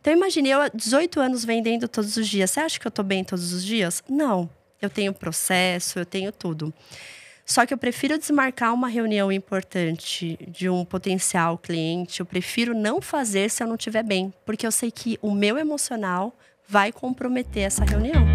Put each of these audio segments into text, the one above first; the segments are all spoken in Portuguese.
Então, imagine, eu há 18 anos vendendo todos os dias. Você acha que eu tô bem todos os dias? Não. Eu tenho processo, eu tenho tudo. Só que eu prefiro desmarcar uma reunião importante de um potencial cliente. Eu prefiro não fazer se eu não estiver bem. Porque eu sei que o meu emocional vai comprometer essa reunião.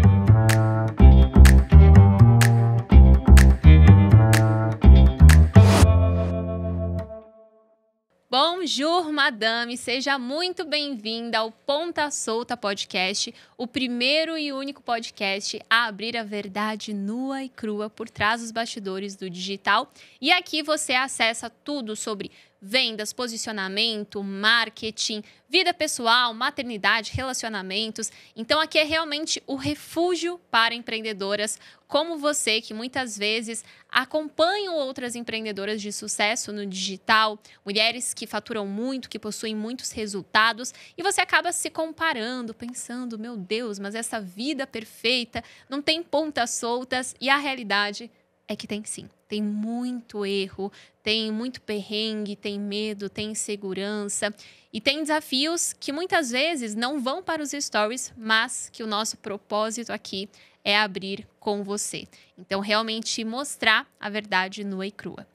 Bonjour, madame! Seja muito bem-vinda ao Ponta Solta Podcast, o primeiro e único podcast a abrir a verdade nua e crua por trás dos bastidores do digital. E aqui você acessa tudo sobre vendas, posicionamento, marketing, vida pessoal, maternidade, relacionamentos. Então aqui é realmente o refúgio para empreendedoras como você, que muitas vezes acompanham outras empreendedoras de sucesso no digital, mulheres que faturam muito, que possuem muitos resultados, e você acaba se comparando, pensando, meu Deus, mas essa vida perfeita não tem pontas soltas, e a realidade é que tem sim. Tem muito erro, tem muito perrengue, tem medo, tem insegurança e tem desafios que muitas vezes não vão para os stories, mas que o nosso propósito aqui é abrir com você. Então, realmente mostrar a verdade nua e crua.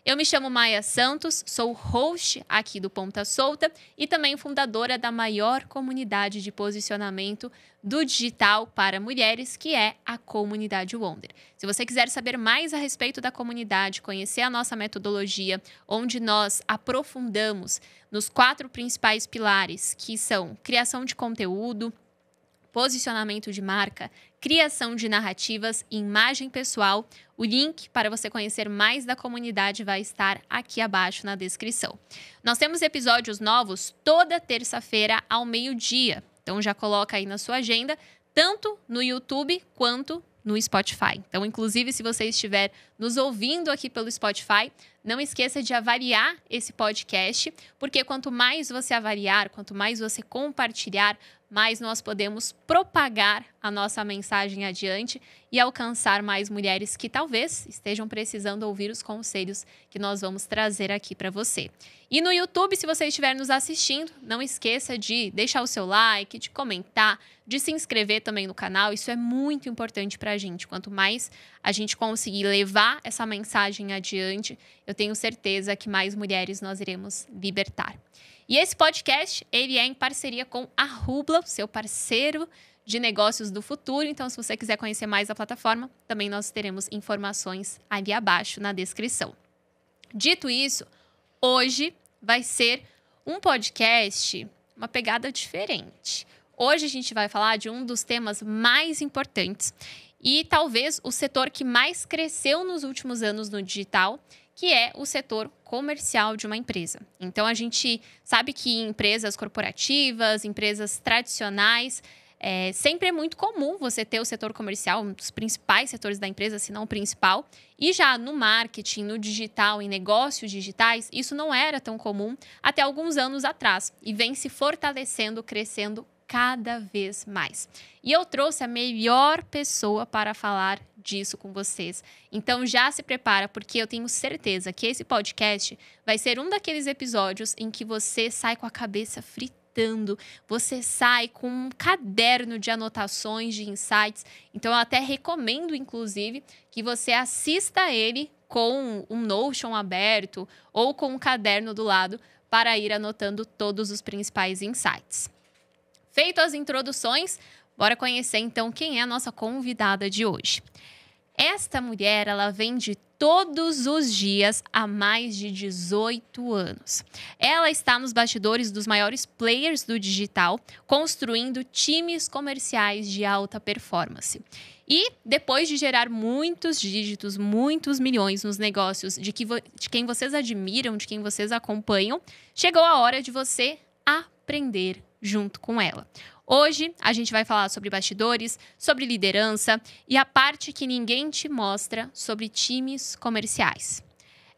Eu me chamo Maia Santos, sou host aqui do Ponta Solta e também fundadora da maior comunidade de posicionamento do digital para mulheres, que é a Comunidade Wonder. Se você quiser saber mais a respeito da comunidade, conhecer a nossa metodologia, onde nós aprofundamos nos 4 principais pilares, que são criação de conteúdo, posicionamento de marca, criação de narrativas e imagem pessoal. O link para você conhecer mais da comunidade vai estar aqui abaixo na descrição. Nós temos episódios novos toda terça-feira ao meio-dia. Então já coloca aí na sua agenda, tanto no YouTube quanto no Spotify. Então, inclusive, se você estiver nos ouvindo aqui pelo Spotify, não esqueça de avaliar esse podcast, porque quanto mais você avaliar, quanto mais você compartilhar, mais nós podemos propagar a nossa mensagem adiante e alcançar mais mulheres que talvez estejam precisando ouvir os conselhos que nós vamos trazer aqui para você. E no YouTube, se você estiver nos assistindo, não esqueça de deixar o seu like, de comentar, de se inscrever também no canal. Isso é muito importante para a gente. Quanto mais a gente conseguir levar essa mensagem adiante, eu tenho certeza que mais mulheres nós iremos libertar. E esse podcast, ele é em parceria com a Rubla, seu parceiro de negócios do futuro. Então, se você quiser conhecer mais a plataforma, também nós teremos informações ali abaixo na descrição. Dito isso, hoje vai ser um podcast, uma pegada diferente. Hoje a gente vai falar de um dos temas mais importantes e talvez o setor que mais cresceu nos últimos anos no digital, que é o setor comercial de uma empresa. Então, a gente sabe que em empresas corporativas, empresas tradicionais, sempre é muito comum você ter o setor comercial, um dos principais setores da empresa, se não o principal. E já no marketing, no digital, em negócios digitais, isso não era tão comum até alguns anos atrás. E vem se fortalecendo, crescendo cada vez mais. E eu trouxe a melhor pessoa para falar disso com vocês. Então já se prepara, porque eu tenho certeza que esse podcast vai ser um daqueles episódios em que você sai com a cabeça fritando, você sai com um caderno de anotações, de insights. Então eu até recomendo, inclusive, que você assista ele com um Notion aberto ou com um caderno do lado para ir anotando todos os principais insights. Feito as introduções, bora conhecer então quem é a nossa convidada de hoje. Esta mulher, ela vende todos os dias há mais de 18 anos. Ela está nos bastidores dos maiores players do digital, construindo times comerciais de alta performance. E depois de gerar muitos dígitos, muitos milhões nos negócios de quem vocês admiram, de quem vocês acompanham, chegou a hora de você aprender junto com ela. Hoje, a gente vai falar sobre bastidores, sobre liderança e a parte que ninguém te mostra sobre times comerciais.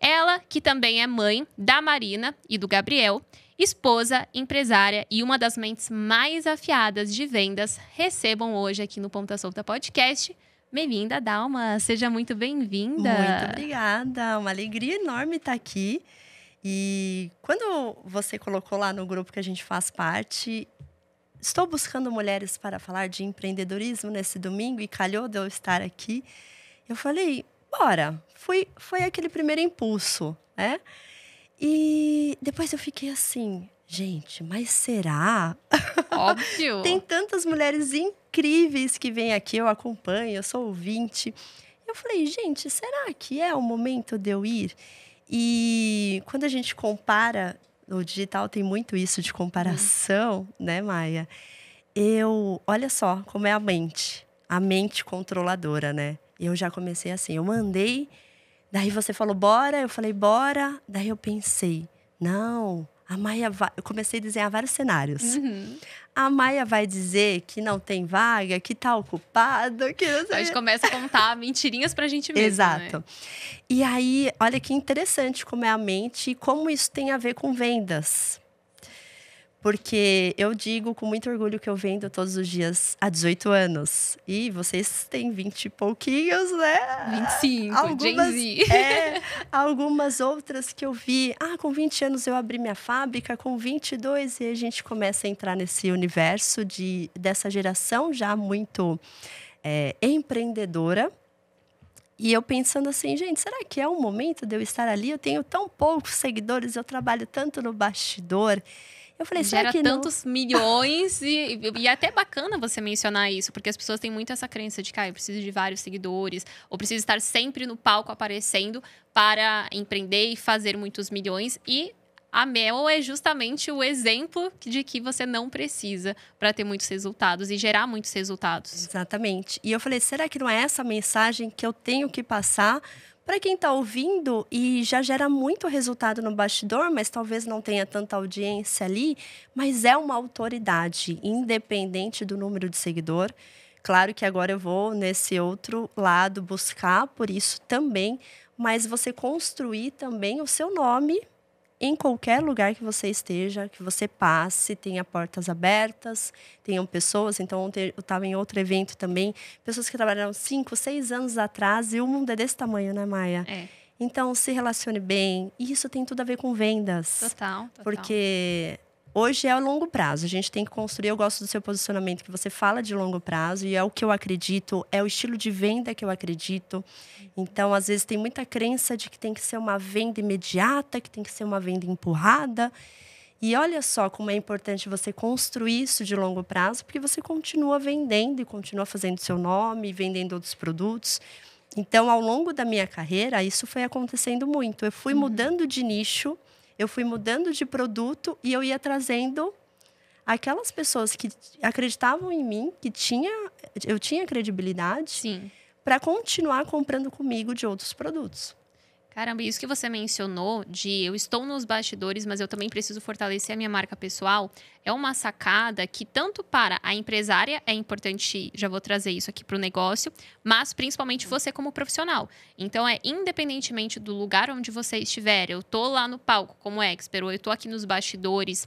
Ela, que também é mãe da Marina e do Gabriel, esposa, empresária e uma das mentes mais afiadas de vendas, recebam hoje aqui no Ponta Solta Podcast, Melinda Dalma. Seja muito bem-vinda. Muito obrigada, uma alegria enorme estar aqui. E quando você colocou lá no grupo que a gente faz parte, estou buscando mulheres para falar de empreendedorismo nesse domingo e calhou de eu estar aqui. Eu falei, bora. Foi aquele primeiro impulso, né? E depois eu fiquei assim, gente, mas será? Óbvio. Tem tantas mulheres incríveis que vêm aqui, eu acompanho, eu sou ouvinte. Eu falei, gente, será que é o momento de eu ir? E quando a gente compara, o digital tem muito isso de comparação, né, Maia? Olha só como é a mente controladora, né? Eu já comecei assim, eu mandei, daí você falou, bora, eu falei, bora, daí eu pensei, não, a Maia vai. Eu comecei a desenhar vários cenários. A Maia vai dizer que não tem vaga, que tá ocupado, que não sei. A gente começa a contar mentirinhas pra gente mesma. Exato. Né? E aí, olha que interessante como é a mente e como isso tem a ver com vendas. Porque eu digo com muito orgulho que eu vendo todos os dias há 18 anos. E vocês têm 20 e pouquinhos, né? 25, algumas, Gen Z. Algumas outras que eu vi. Com 20 anos eu abri minha fábrica, com 22 e a gente começa a entrar nesse universo dessa geração já muito empreendedora. E eu pensando assim, gente, será que é o momento de eu estar ali? Eu tenho tão poucos seguidores, eu trabalho tanto no bastidor. Eu falei, será que tantos milhões e é até bacana você mencionar isso, porque as pessoas têm muito essa crença de que eu preciso de vários seguidores, ou preciso estar sempre no palco aparecendo para empreender e fazer muitos milhões. E a Mel é justamente o exemplo de que você não precisa para ter muitos resultados e gerar muitos resultados. Exatamente. E eu falei, será que não é essa mensagem que eu tenho que passar para quem está ouvindo e já gera muito resultado no bastidor, mas talvez não tenha tanta audiência ali, mas é uma autoridade, independente do número de seguidor. Claro que agora eu vou nesse outro lado buscar por isso também, mas você construir também o seu nome em qualquer lugar que você esteja, que você passe, tenha portas abertas, tenham pessoas. Então, ontem eu estava em outro evento também, pessoas que trabalharam 5, 6 anos atrás, e o mundo é desse tamanho, né, Maia? Então, se relacione bem. E isso tem tudo a ver com vendas. Total. Porque hoje é a longo prazo. A gente tem que construir. Eu gosto do seu posicionamento, que você fala de longo prazo. E é o que eu acredito. É o estilo de venda que eu acredito. Então, às vezes, tem muita crença de que tem que ser uma venda imediata, que tem que ser uma venda empurrada. E olha só como é importante você construir isso de longo prazo, porque você continua vendendo e continua fazendo seu nome, vendendo outros produtos. Então, ao longo da minha carreira, isso foi acontecendo muito. Eu fui mudando de nicho, eu fui mudando de produto e eu ia trazendo aquelas pessoas que acreditavam em mim, que eu tinha credibilidade, para continuar comprando comigo de outros produtos. Caramba, isso que você mencionou de eu estou nos bastidores, mas eu também preciso fortalecer a minha marca pessoal, é uma sacada que tanto para a empresária é importante, já vou trazer isso aqui para o negócio, mas principalmente você como profissional. Então, independentemente do lugar onde você estiver, eu estou lá no palco como expert, ou eu estou aqui nos bastidores,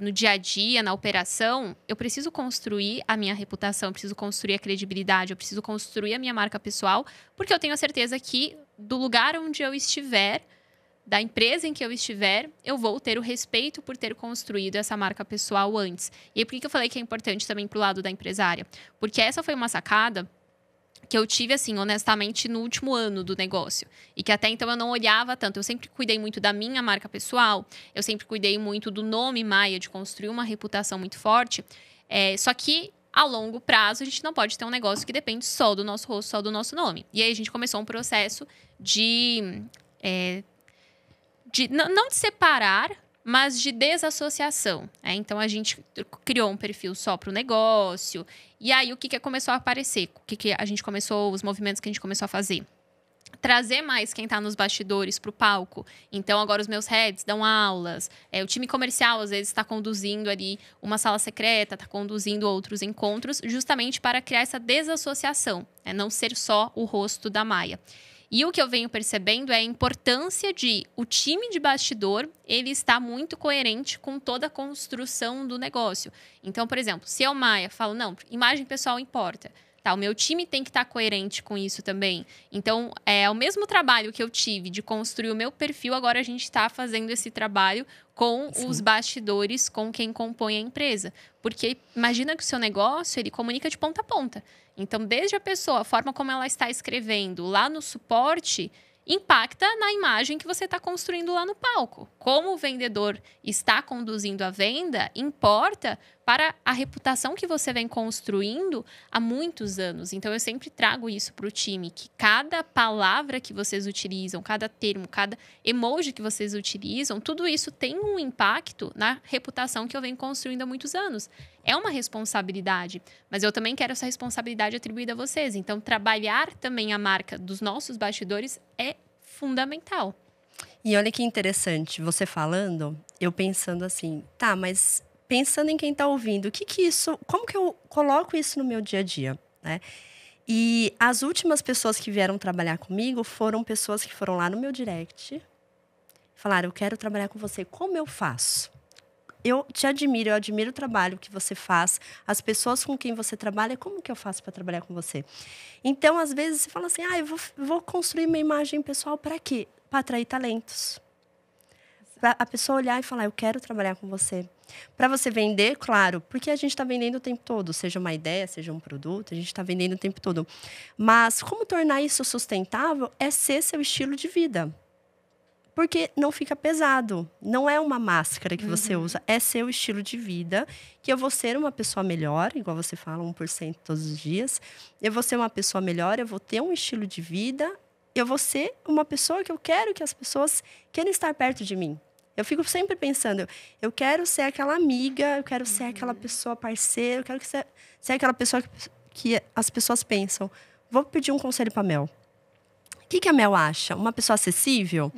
no dia a dia, na operação, eu preciso construir a minha reputação, eu preciso construir a credibilidade, eu preciso construir a minha marca pessoal, porque eu tenho a certeza que do lugar onde eu estiver, da empresa em que eu estiver, eu vou ter o respeito por ter construído essa marca pessoal antes. E aí, por que eu falei que é importante também pro lado da empresária? Porque essa foi uma sacada que eu tive, assim, honestamente, no último ano do negócio. E que até então eu não olhava tanto. Eu sempre cuidei muito da minha marca pessoal, eu sempre cuidei muito do nome Maia, de construir uma reputação muito forte. Só que a longo prazo, a gente não pode ter um negócio que depende só do nosso rosto, só do nosso nome. E aí, a gente começou um processo não de separar, mas de desassociação. Então, a gente criou um perfil só para o negócio. E aí, o que começou a aparecer? Os movimentos que a gente começou a fazer? Trazer mais quem está nos bastidores para o palco. Então, agora os meus heads dão aulas. O time comercial, às vezes, está conduzindo ali uma sala secreta, está conduzindo outros encontros, justamente para criar essa desassociação. Não ser só o rosto da Maia. E o que eu venho percebendo é a importância de o time de bastidor, ele está muito coerente com toda a construção do negócio. Então, por exemplo, se eu, Maia, falo, não, imagem pessoal importa. Tá, o meu time tem que estar coerente com isso também. Então, é o mesmo trabalho que eu tive de construir o meu perfil, agora a gente está fazendo esse trabalho com os bastidores, com quem compõe a empresa. Porque imagina que o seu negócio, ele comunica de ponta a ponta. Então, desde a pessoa, a forma como ela está escrevendo lá no suporte, impacta na imagem que você está construindo lá no palco. Como o vendedor está conduzindo a venda, importa para a reputação que você vem construindo há muitos anos. Então, eu sempre trago isso para o time, que cada palavra que vocês utilizam, cada termo, cada emoji que vocês utilizam, tudo isso tem um impacto na reputação que eu venho construindo há muitos anos. É uma responsabilidade, mas eu também quero essa responsabilidade atribuída a vocês. Então, trabalhar também a marca dos nossos bastidores é fundamental. E olha que interessante, você falando, eu pensando assim, tá, mas pensando em quem está ouvindo, como que eu coloco isso no meu dia a dia, né? E as últimas pessoas que vieram trabalhar comigo foram pessoas que foram lá no meu direct, falaram, eu quero trabalhar com você, como eu faço? Eu te admiro, eu admiro o trabalho que você faz, as pessoas com quem você trabalha, como que eu faço para trabalhar com você? Então, às vezes, você fala assim, eu vou construir uma imagem pessoal para quê? Para atrair talentos. Para a pessoa olhar e falar, eu quero trabalhar com você. Para você vender, claro, porque a gente está vendendo o tempo todo, seja uma ideia, seja um produto, a gente está vendendo o tempo todo. Mas como tornar isso sustentável é ser seu estilo de vida. Porque não fica pesado. Não é uma máscara que você usa, é seu estilo de vida. Que eu vou ser uma pessoa melhor, igual você fala, 1% todos os dias. Eu vou ser uma pessoa melhor, eu vou ter um estilo de vida. Eu vou ser uma pessoa que eu quero que as pessoas queiram estar perto de mim. Eu fico sempre pensando, eu quero ser aquela amiga, eu quero ser aquela pessoa parceira, eu quero ser aquela pessoa que as pessoas pensam. Vou pedir um conselho para a Mel. O que a Mel acha? Uma pessoa acessível?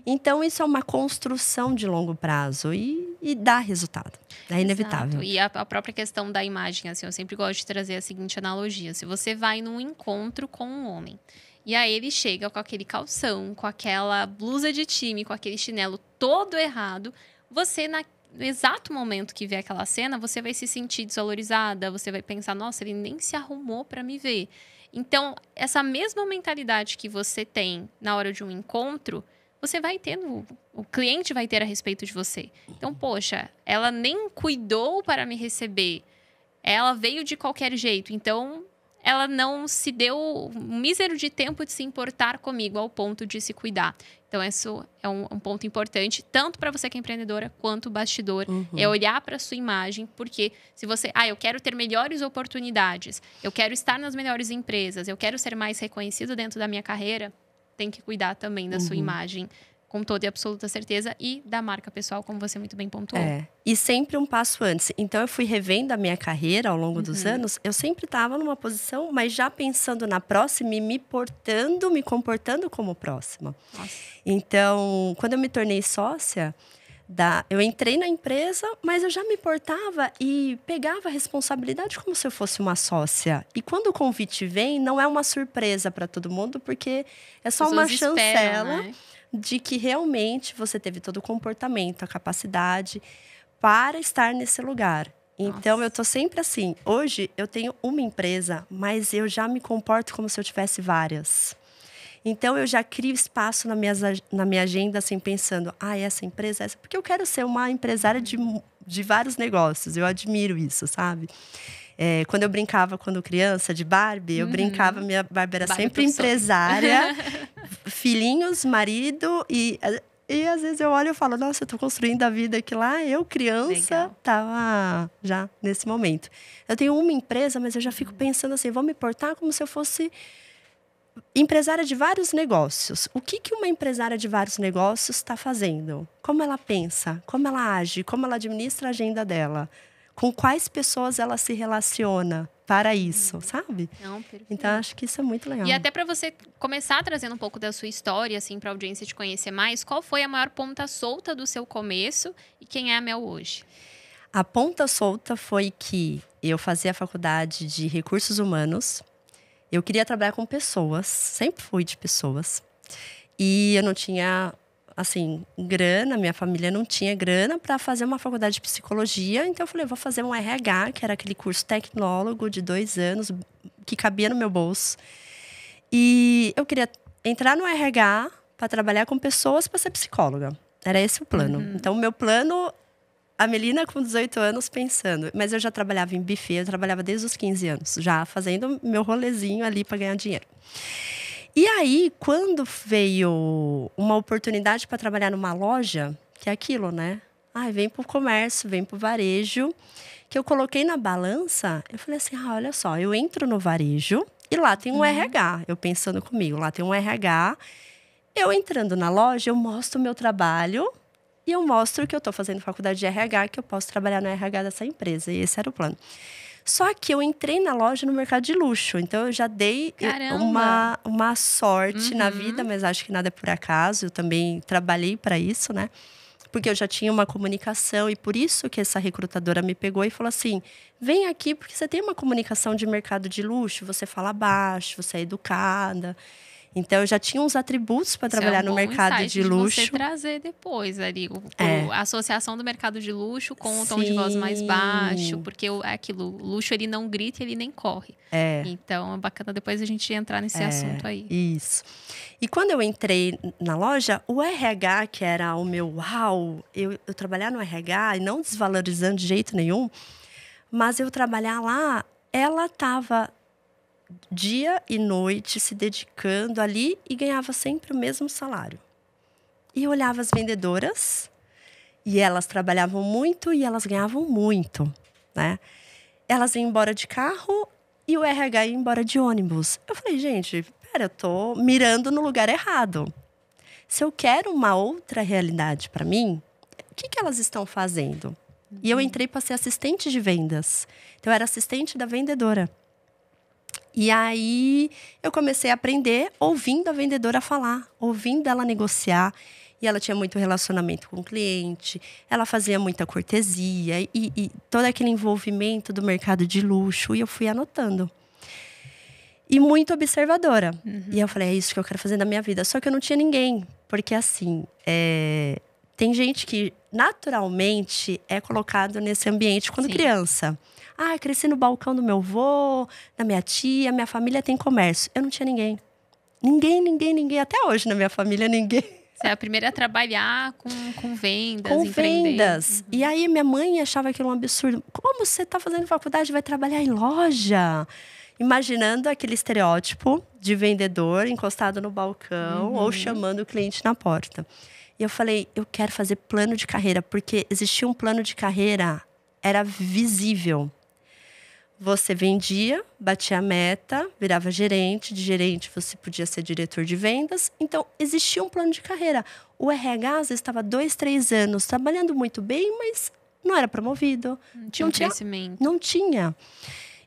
Então, isso é uma construção de longo prazo e dá resultado. É inevitável. Exato. E a própria questão da imagem, assim, eu sempre gosto de trazer a seguinte analogia. Se você vai num encontro com um homem, e aí ele chega com aquele calção, com aquela blusa de time, com aquele chinelo todo errado, você, no exato momento que vê aquela cena, você vai se sentir desvalorizada, você vai pensar, nossa, ele nem se arrumou para me ver. Então, essa mesma mentalidade que você tem na hora de um encontro, você vai ter, o cliente vai ter a respeito de você. Então, poxa, ela nem cuidou para me receber, ela veio de qualquer jeito, então ela não se deu um mísero de tempo de se importar comigo ao ponto de se cuidar. Então, isso é um ponto importante, tanto para você que é empreendedora, quanto o bastidor. É olhar para a sua imagem, porque se você... eu quero ter melhores oportunidades, eu quero estar nas melhores empresas, eu quero ser mais reconhecido dentro da minha carreira, tem que cuidar também da sua imagem, com toda e absoluta certeza, e da marca pessoal, como você muito bem pontuou. E sempre um passo antes. Então, eu fui revendo a minha carreira ao longo dos anos. Eu sempre estava numa posição, mas já pensando na próxima e me comportando como próxima. Nossa. Então, quando eu me tornei sócia, eu entrei na empresa, mas eu já me portava e pegava a responsabilidade como se eu fosse uma sócia. E quando o convite vem, não é uma surpresa para todo mundo, porque é só uma chancela, né? De que realmente você teve todo o comportamento, a capacidade para estar nesse lugar. Então, eu tô sempre assim. Hoje, eu tenho uma empresa, mas eu já me comporto como se eu tivesse várias. Então, eu já crio espaço na minha agenda, assim, pensando... essa empresa, essa... Porque eu quero ser uma empresária de vários negócios. Eu admiro isso, sabe? Quando eu brincava, quando criança, de Barbie, eu brincava, minha Barbie era sempre empresária, filhinhos, marido, e às vezes eu olho e falo, nossa, eu tô construindo a vida que lá eu, criança, tava já nesse momento. Eu tenho uma empresa, mas eu já fico pensando assim, vou me portar como se eu fosse empresária de vários negócios. O que uma empresária de vários negócios está fazendo? Como ela pensa? Como ela age? Como ela administra a agenda dela? Com quais pessoas ela se relaciona para isso, sabe? Não, perfeito. Então, acho que isso é muito legal. E até para você começar trazendo um pouco da sua história, assim, para a audiência te conhecer mais, qual foi a maior ponta solta do seu começo e quem é a Mel hoje? A ponta solta foi que eu fazia a faculdade de recursos humanos. Eu queria trabalhar com pessoas, sempre fui de pessoas. E eu não tinha... assim, grana, minha família não tinha grana para fazer uma faculdade de psicologia. Então, eu falei, vou fazer um RH, que era aquele curso tecnólogo de 2 anos, que cabia no meu bolso. E eu queria entrar no RH para trabalhar com pessoas, para ser psicóloga. Era esse o plano. Então, o meu plano, a Melina com 18 anos pensando. Mas eu já trabalhava em buffet, eu trabalhava desde os 15 anos, já fazendo meu rolezinho ali para ganhar dinheiro. E aí, quando veio uma oportunidade para trabalhar numa loja, que é aquilo, né? Vem pro comércio, vem pro varejo, que eu coloquei na balança, eu falei assim, olha só, eu entro no varejo e lá tem um RH. Eu pensando comigo, lá tem um RH. Eu entrando na loja, eu mostro o meu trabalho e eu mostro que eu estou fazendo faculdade de RH, que eu posso trabalhar no RH dessa empresa. E esse era o plano. Só que eu entrei na loja no mercado de luxo. Então, eu já dei uma sorte na vida, mas acho que nada é por acaso. Eu também trabalhei para isso, né? Porque eu já tinha uma comunicação. E por isso que essa recrutadora me pegou e falou assim, vem aqui porque você tem uma comunicação de mercado de luxo. Você fala baixo, você é educada. Então, eu já tinha uns atributos para trabalhar no mercado de luxo. Você trazer depois ali a associação do mercado de luxo com o tom de voz mais baixo, porque aquilo, o luxo ele não grita, ele nem corre. Então, é bacana depois a gente entrar nesse assunto aí. Isso. E quando eu entrei na loja, o RH, que era o meu eu trabalhar no RH, e não desvalorizando de jeito nenhum, mas eu trabalhar lá, ela estava dia e noite se dedicando ali e ganhava sempre o mesmo salário. E eu olhava as vendedoras e elas trabalhavam muito e elas ganhavam muito, né? Elas iam embora de carro e o RH ia embora de ônibus. Eu falei, gente, eu tô mirando no lugar errado. Se eu quero uma outra realidade para mim, o que elas estão fazendo? E eu entrei para ser assistente de vendas. Então, eu era assistente da vendedora. E aí, eu comecei a aprender ouvindo a vendedora falar, ouvindo ela negociar. E ela tinha muito relacionamento com o cliente, ela fazia muita cortesia e todo aquele envolvimento do mercado de luxo. E eu fui anotando. E muito observadora. E eu falei, é isso que eu quero fazer na minha vida. Só que eu não tinha ninguém. Porque assim, tem gente que naturalmente é colocado nesse ambiente quando criança. Cresci no balcão do meu avô, da minha tia, minha família tem comércio. Eu não tinha ninguém. Ninguém. Até hoje na minha família, ninguém. Você é a primeira a trabalhar com vendas, com empreender. vendas. E aí, minha mãe achava aquilo um absurdo. Como você está fazendo faculdade e vai trabalhar em loja? Imaginando aquele estereótipo de vendedor encostado no balcão ou chamando o cliente na porta. E eu falei, eu quero fazer plano de carreira, porque existia um plano de carreira, era visível. Você vendia, batia a meta, virava gerente. De gerente, você podia ser diretor de vendas. Então, existia um plano de carreira. O RH, às vezes, estava 2, 3 anos trabalhando muito bem, mas não era promovido. Não tinha crescimento. Não tinha.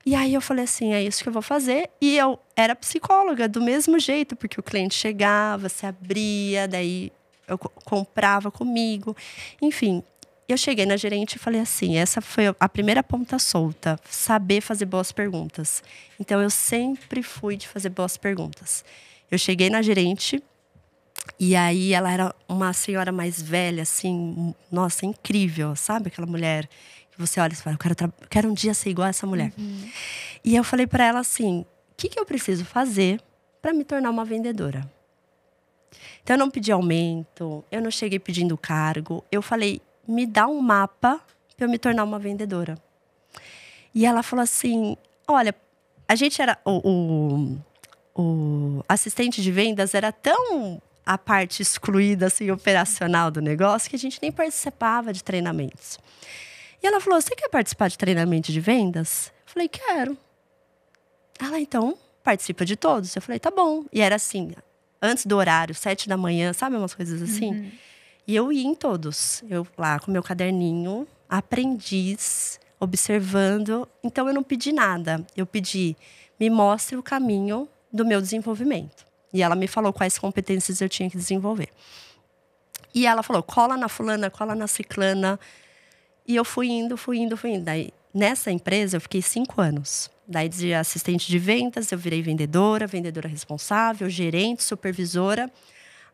E aí, eu falei assim, é isso que eu vou fazer. E eu era psicóloga do mesmo jeito, porque o cliente chegava, se abria, daí eu comprava comigo. Enfim. Eu cheguei na gerente e falei assim, essa foi a primeira ponta solta, saber fazer boas perguntas. Então, eu sempre fui de fazer boas perguntas. Eu cheguei na gerente e aí ela era uma senhora mais velha, assim, nossa, incrível, sabe? Aquela mulher que você olha e fala, eu quero um dia ser igual a essa mulher. E eu falei para ela assim, o que eu preciso fazer para me tornar uma vendedora? Então, eu não pedi aumento, eu não cheguei pedindo cargo, eu falei, me dá um mapa para eu me tornar uma vendedora. E ela falou assim, olha, a gente era... O assistente de vendas era tão a parte excluída, assim, operacional do negócio, que a gente nem participava de treinamentos. E ela falou, você quer participar de treinamento de vendas? Eu falei, quero. Ela, então, participa de todos. Eu falei, tá bom. E era assim, antes do horário, 7 da manhã, sabe umas coisas assim? E eu ia em todos. Eu lá com meu caderninho, aprendiz, observando. Então, eu não pedi nada. Eu pedi, me mostre o caminho do meu desenvolvimento. E ela me falou quais competências eu tinha que desenvolver. E ela falou, cola na fulana, cola na ciclana. E eu fui indo. Daí, nessa empresa, eu fiquei 5 anos. Daí, de assistente de vendas, eu virei vendedora responsável, gerente, supervisora.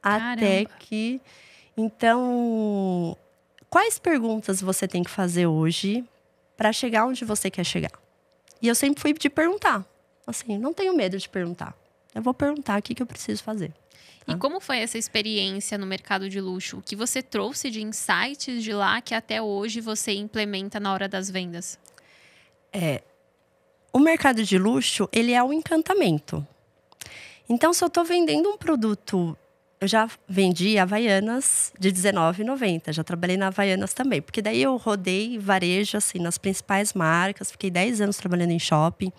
Caramba. Até que... Então, quais perguntas você tem que fazer hoje para chegar onde você quer chegar? E eu sempre fui de perguntar. Assim, não tenho medo de perguntar. Eu vou perguntar o que eu preciso fazer. E como foi essa experiência no mercado de luxo? O que você trouxe de insights de lá que até hoje você implementa na hora das vendas? O mercado de luxo, ele é um encantamento. Então, se eu estou vendendo um produto... Eu já vendi Havaianas de R$19,90. Já trabalhei na Havaianas também. Porque daí eu rodei varejo, assim, nas principais marcas. Fiquei 10 anos trabalhando em shopping.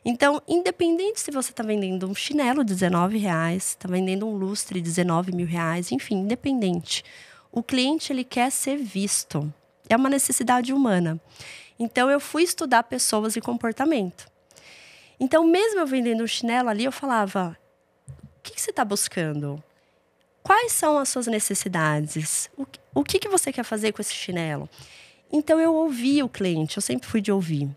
Então, independente se você está vendendo um chinelo de R$19, está vendendo um lustre de R$19.000, enfim, independente. O cliente, ele quer ser visto. É uma necessidade humana. Então, eu fui estudar pessoas e comportamento. Então, mesmo eu vendendo um chinelo ali, eu falava... O que você está buscando? Quais são as suas necessidades? O que você quer fazer com esse chinelo? Então, eu ouvi o cliente. Eu sempre fui de ouvir.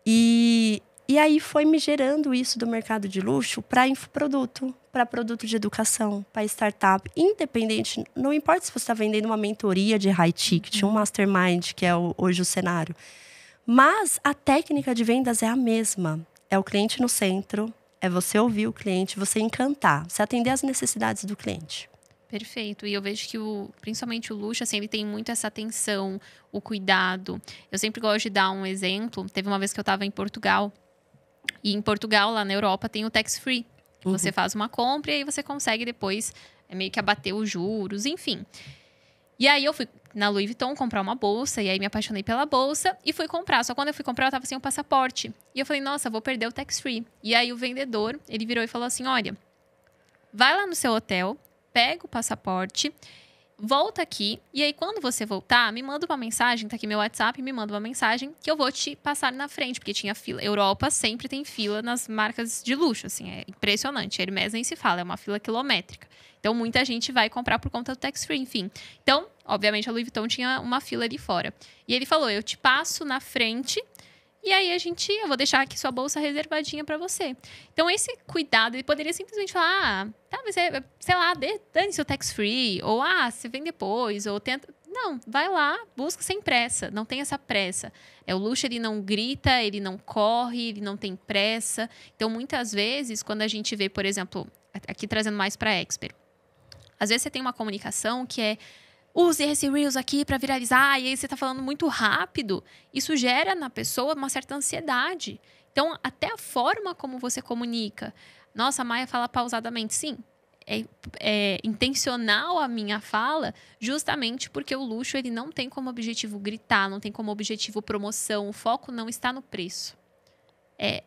E aí foi me gerando isso do mercado de luxo para infoproduto, para produto de educação, para startup. Independente, não importa se você está vendendo uma mentoria de high ticket, um mastermind, que é hoje o cenário. Mas a técnica de vendas é a mesma. É o cliente no centro, é você ouvir o cliente, você encantar, você atender às necessidades do cliente. Perfeito. E eu vejo que principalmente o luxo, assim, ele tem muito essa atenção, o cuidado. Eu sempre gosto de dar um exemplo. Teve uma vez que eu estava em Portugal. E em Portugal, lá na Europa, tem o tax free. Você faz uma compra e aí você consegue depois meio que abater os juros, enfim. E aí eu fui na Louis Vuitton comprar uma bolsa. E aí me apaixonei pela bolsa e fui comprar. Só quando eu fui comprar, eu tava sem o passaporte. E eu falei, nossa, vou perder o tax free. E aí o vendedor, ele virou e falou assim, olha, vai lá no seu hotel, pega o passaporte, volta aqui. E aí quando você voltar, me manda uma mensagem. Tá aqui meu WhatsApp, me manda uma mensagem que eu vou te passar na frente. Porque tinha fila. Europa sempre tem fila nas marcas de luxo, assim. É impressionante. Hermès nem se fala, é uma fila quilométrica. Então, muita gente vai comprar por conta do tax free, enfim. Então, obviamente, a Louis Vuitton tinha uma fila ali fora. E ele falou, eu te passo na frente e aí eu vou deixar aqui sua bolsa reservadinha para você. Então, esse cuidado, ele poderia simplesmente falar, tá, mas sei lá, dane-se o tax free, ou você vem depois, ou tenta... Não, vai lá, busca sem pressa, não tem essa pressa. O luxo, ele não grita, ele não corre, ele não tem pressa. Então, muitas vezes, quando a gente vê, por exemplo, aqui trazendo mais para Expert, às vezes você tem uma comunicação que é use esse Reels aqui para viralizar, e aí você está falando muito rápido. Isso gera na pessoa uma certa ansiedade. Então, até a forma como você comunica. Nossa, a Maia fala pausadamente. Sim, é intencional a minha fala, justamente porque o luxo ele não tem como objetivo gritar, não tem como objetivo promoção. O foco não está no preço.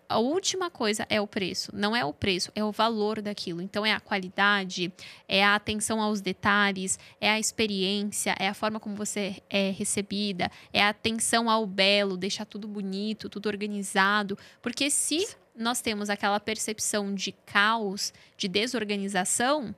A última coisa é o preço. Não é o preço, é o valor daquilo. Então, é a qualidade, é a atenção aos detalhes, é a experiência, é a forma como você é recebida, é a atenção ao belo, deixar tudo bonito, tudo organizado. Porque se nós temos aquela percepção de caos, de desorganização,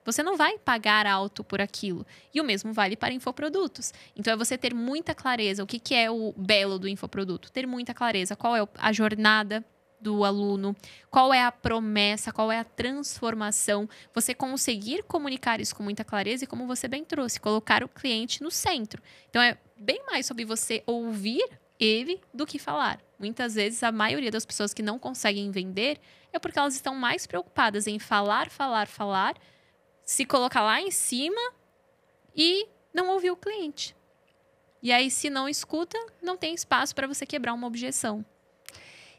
você não vai pagar alto por aquilo. E o mesmo vale para infoprodutos. Então, é você ter muita clareza. O que é o belo do infoproduto? Ter muita clareza. Qual é a jornada do aluno? Qual é a promessa? Qual é a transformação? Você conseguir comunicar isso com muita clareza e, como você bem trouxe, colocar o cliente no centro. Então, é bem mais sobre você ouvir ele do que falar. Muitas vezes, a maioria das pessoas que não conseguem vender é porque elas estão mais preocupadas em falar, se colocar lá em cima e não ouvir o cliente. E aí, se não escuta, não tem espaço para você quebrar uma objeção.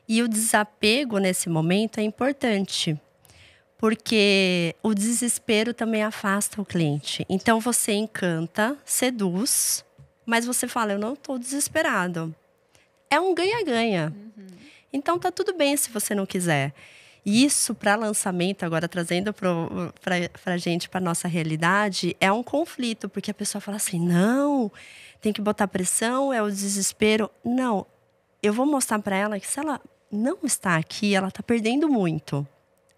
E o desapego nesse momento é importante, porque o desespero também afasta o cliente. Então, você encanta, seduz, mas você fala, eu não estou desesperado. É um ganha-ganha. Então, tá tudo bem se você não quiser. E isso, para lançamento, agora trazendo para a gente, para nossa realidade, é um conflito. Porque a pessoa fala assim, não, tem que botar pressão, é o desespero. Não, eu vou mostrar para ela que se ela não está aqui, ela está perdendo muito.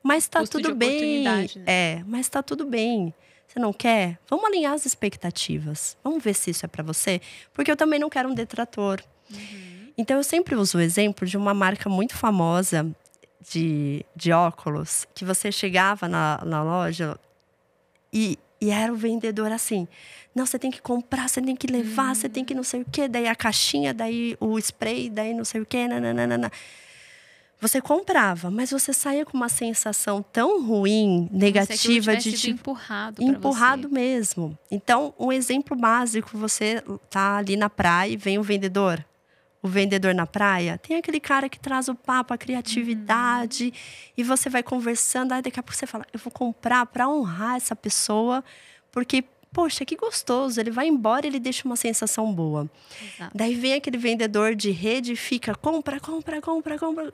Mas está tudo bem. Né? Mas está tudo bem. Você não quer? Vamos alinhar as expectativas. Vamos ver se isso é para você. Porque eu também não quero um detrator. Então, eu sempre uso o exemplo de uma marca muito famosa de óculos, que você chegava na loja e era o vendedor assim, não, você tem que comprar, você tem que levar, você tem que não sei o quê, daí a caixinha, daí o spray, daí não sei o quê, nananana. Você comprava, mas você saía com uma sensação tão ruim, negativa, de tipo, empurrado empurrado mesmo. Então, um exemplo básico, você tá ali na praia e vem o vendedor na praia, tem aquele cara que traz o papo, a criatividade, e você vai conversando, aí daqui a pouco você fala, eu vou comprar para honrar essa pessoa, porque, poxa, que gostoso, ele vai embora e ele deixa uma sensação boa. Exato. Daí vem aquele vendedor de rede e fica, compra.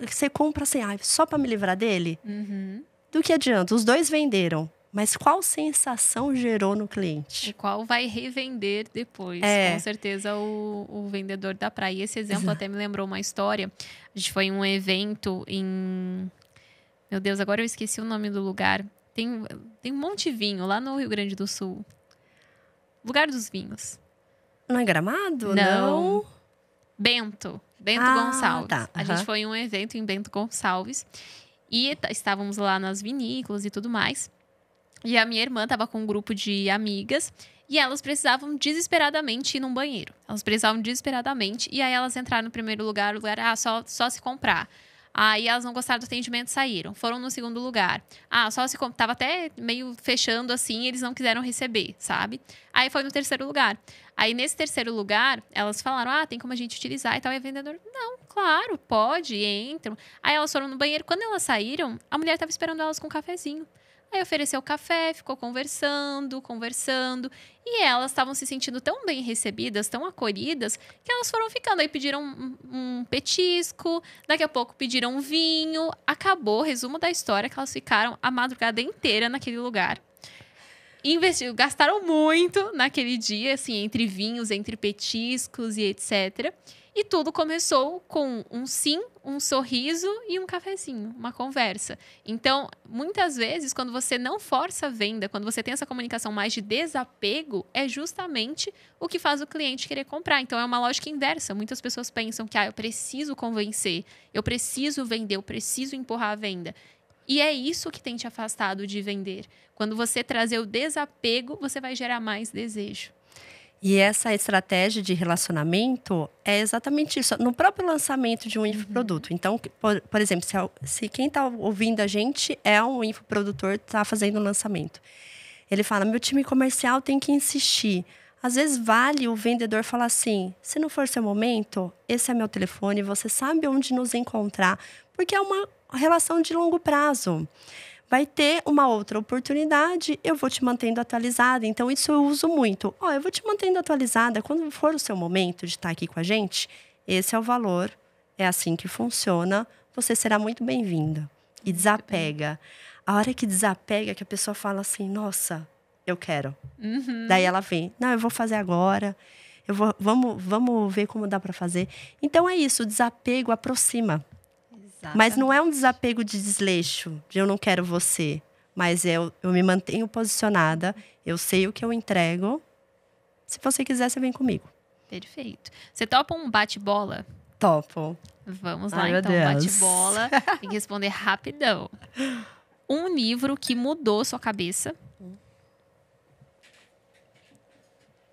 Você compra assim, só para me livrar dele? Do que adianta? Os dois venderam. Mas qual sensação gerou no cliente? E qual vai revender depois? Com certeza o vendedor da praia. E esse exemplo até me lembrou uma história. A gente foi em um evento em... Meu Deus, agora eu esqueci o nome do lugar. Tem um monte de vinho lá no Rio Grande do Sul. Lugar dos vinhos. Não é Gramado? Não. Bento Gonçalves. Tá. A gente foi em um evento em Bento Gonçalves. E estávamos lá nas vinícolas e tudo mais. E a minha irmã estava com um grupo de amigas e elas precisavam desesperadamente ir num banheiro. Elas precisavam desesperadamente. E aí elas entraram no primeiro lugar, só se comprar. Aí elas não gostaram do atendimento e saíram. Foram no segundo lugar. Só se comprar. Tava até meio fechando assim, eles não quiseram receber, sabe? Aí foi no terceiro lugar. Aí nesse terceiro lugar, elas falaram, tem como a gente utilizar e tal. E a vendedora, não, claro, pode, entram. Aí elas foram no banheiro. Quando elas saíram, a mulher estava esperando elas com um cafezinho. Aí ofereceu café, ficou conversando. E elas estavam se sentindo tão bem recebidas, tão acolhidas, que elas foram ficando. Aí pediram um petisco, daqui a pouco pediram um vinho. Acabou, resumo da história, que elas ficaram a madrugada inteira naquele lugar. Gastaram muito naquele dia, assim, entre vinhos, entre petiscos e etc. E tudo começou com um sim, um sorriso e um cafezinho, uma conversa. Então, muitas vezes, quando você não força a venda, quando você tem essa comunicação mais de desapego, é justamente o que faz o cliente querer comprar. Então, é uma lógica inversa. Muitas pessoas pensam que eu preciso convencer, eu preciso vender, eu preciso empurrar a venda. E é isso que tem te afastado de vender. Quando você trazer o desapego, você vai gerar mais desejo. E essa estratégia de relacionamento é exatamente isso. No próprio lançamento de um infoproduto. Então, por exemplo, se quem está ouvindo a gente é um infoprodutor, está fazendo um lançamento. Ele fala, meu time comercial tem que insistir. Às vezes vale o vendedor falar assim, se não for seu momento, esse é meu telefone, você sabe onde nos encontrar. Porque é uma relação de longo prazo. Vai ter uma outra oportunidade, eu vou te mantendo atualizada. Então, isso eu uso muito. Eu vou te mantendo atualizada. Quando for o seu momento de estar aqui com a gente, esse é o valor. É assim que funciona. Você será muito bem-vinda. E desapega. A hora que desapega, que a pessoa fala assim, nossa, eu quero. Daí ela vem, não, eu vou fazer agora. Vamos ver como dá para fazer. Então, é isso, o desapego aproxima. Mas não é um desapego de desleixo, de eu não quero você. Mas eu me mantenho posicionada, eu sei o que eu entrego. Se você quiser, você vem comigo. Perfeito. Você topa um bate-bola? Topo. Vamos lá, então. Bate-bola. Tem que responder rapidão. Um livro que mudou sua cabeça?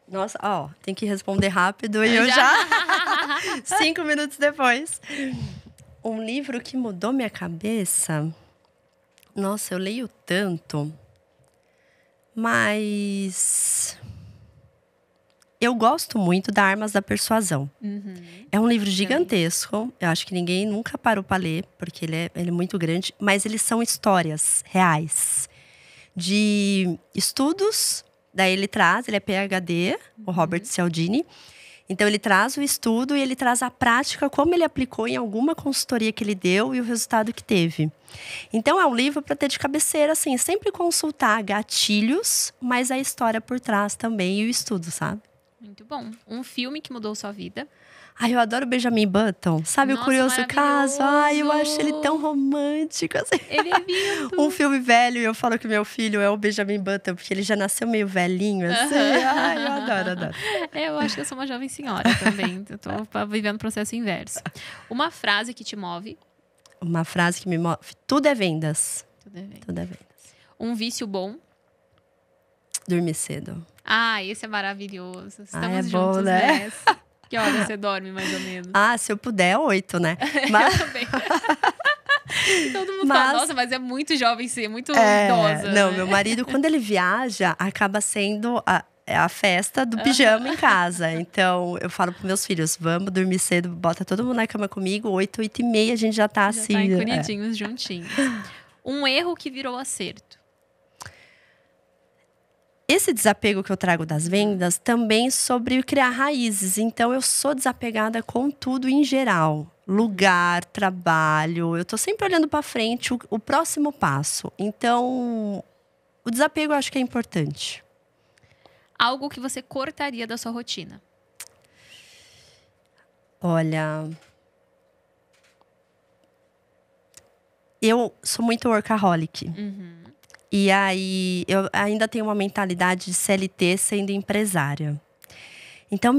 Nossa, tem que responder rápido e eu já 5 minutos depois. Um livro que mudou minha cabeça? Nossa, eu leio tanto. Mas eu gosto muito da Armas da Persuasão. É um livro gigantesco. Eu acho que ninguém nunca parou para ler, porque ele é muito grande. Mas eles são histórias reais. De estudos. Daí ele é PhD, o Robert Cialdini. Então, ele traz o estudo e ele traz a prática, como ele aplicou em alguma consultoria que ele deu e o resultado que teve. Então, é um livro para ter de cabeceira, assim, sempre consultar gatilhos, mas a história por trás também e o estudo, sabe? Muito bom. Um filme que mudou sua vida? Eu adoro o Benjamin Button. Sabe, Nossa, O Curioso Caso? Eu acho ele tão romântico, assim. Ele é lindo. Um filme velho, e eu falo que meu filho é o Benjamin Button, porque ele já nasceu meio velhinho, assim. Eu adoro. Eu acho que eu sou uma jovem senhora também. Eu tô vivendo o processo inverso. Uma frase que te move? Uma frase que me move? Tudo é vendas. Tudo é vendas. Tudo é vendas. Um vício bom? Dormir cedo. Esse é maravilhoso. Estamos é juntos bom, né? nessa. Que hora você dorme, mais ou menos? Se eu puder, 8, né? Mas... Eu também. Todo mundo fala, nossa, mas é muito jovem sim, é muito idosa. Não, né? meu marido, quando ele viaja, acaba sendo a festa do pijama em casa. Então, eu falo pros meus filhos, vamos dormir cedo, bota todo mundo na cama comigo, 8h30 a gente já tá Já assim. tá encolhidinhos, juntinhos. Um erro que virou acerto. Esse desapego que eu trago das vendas também sobre criar raízes. Então, eu sou desapegada com tudo em geral. Lugar, trabalho. Eu tô sempre olhando para frente o próximo passo. Então, o desapego eu acho que é importante. Algo que você cortaria da sua rotina. Olha, eu sou muito workaholic. E aí, eu ainda tenho uma mentalidade de CLT sendo empresária. Então,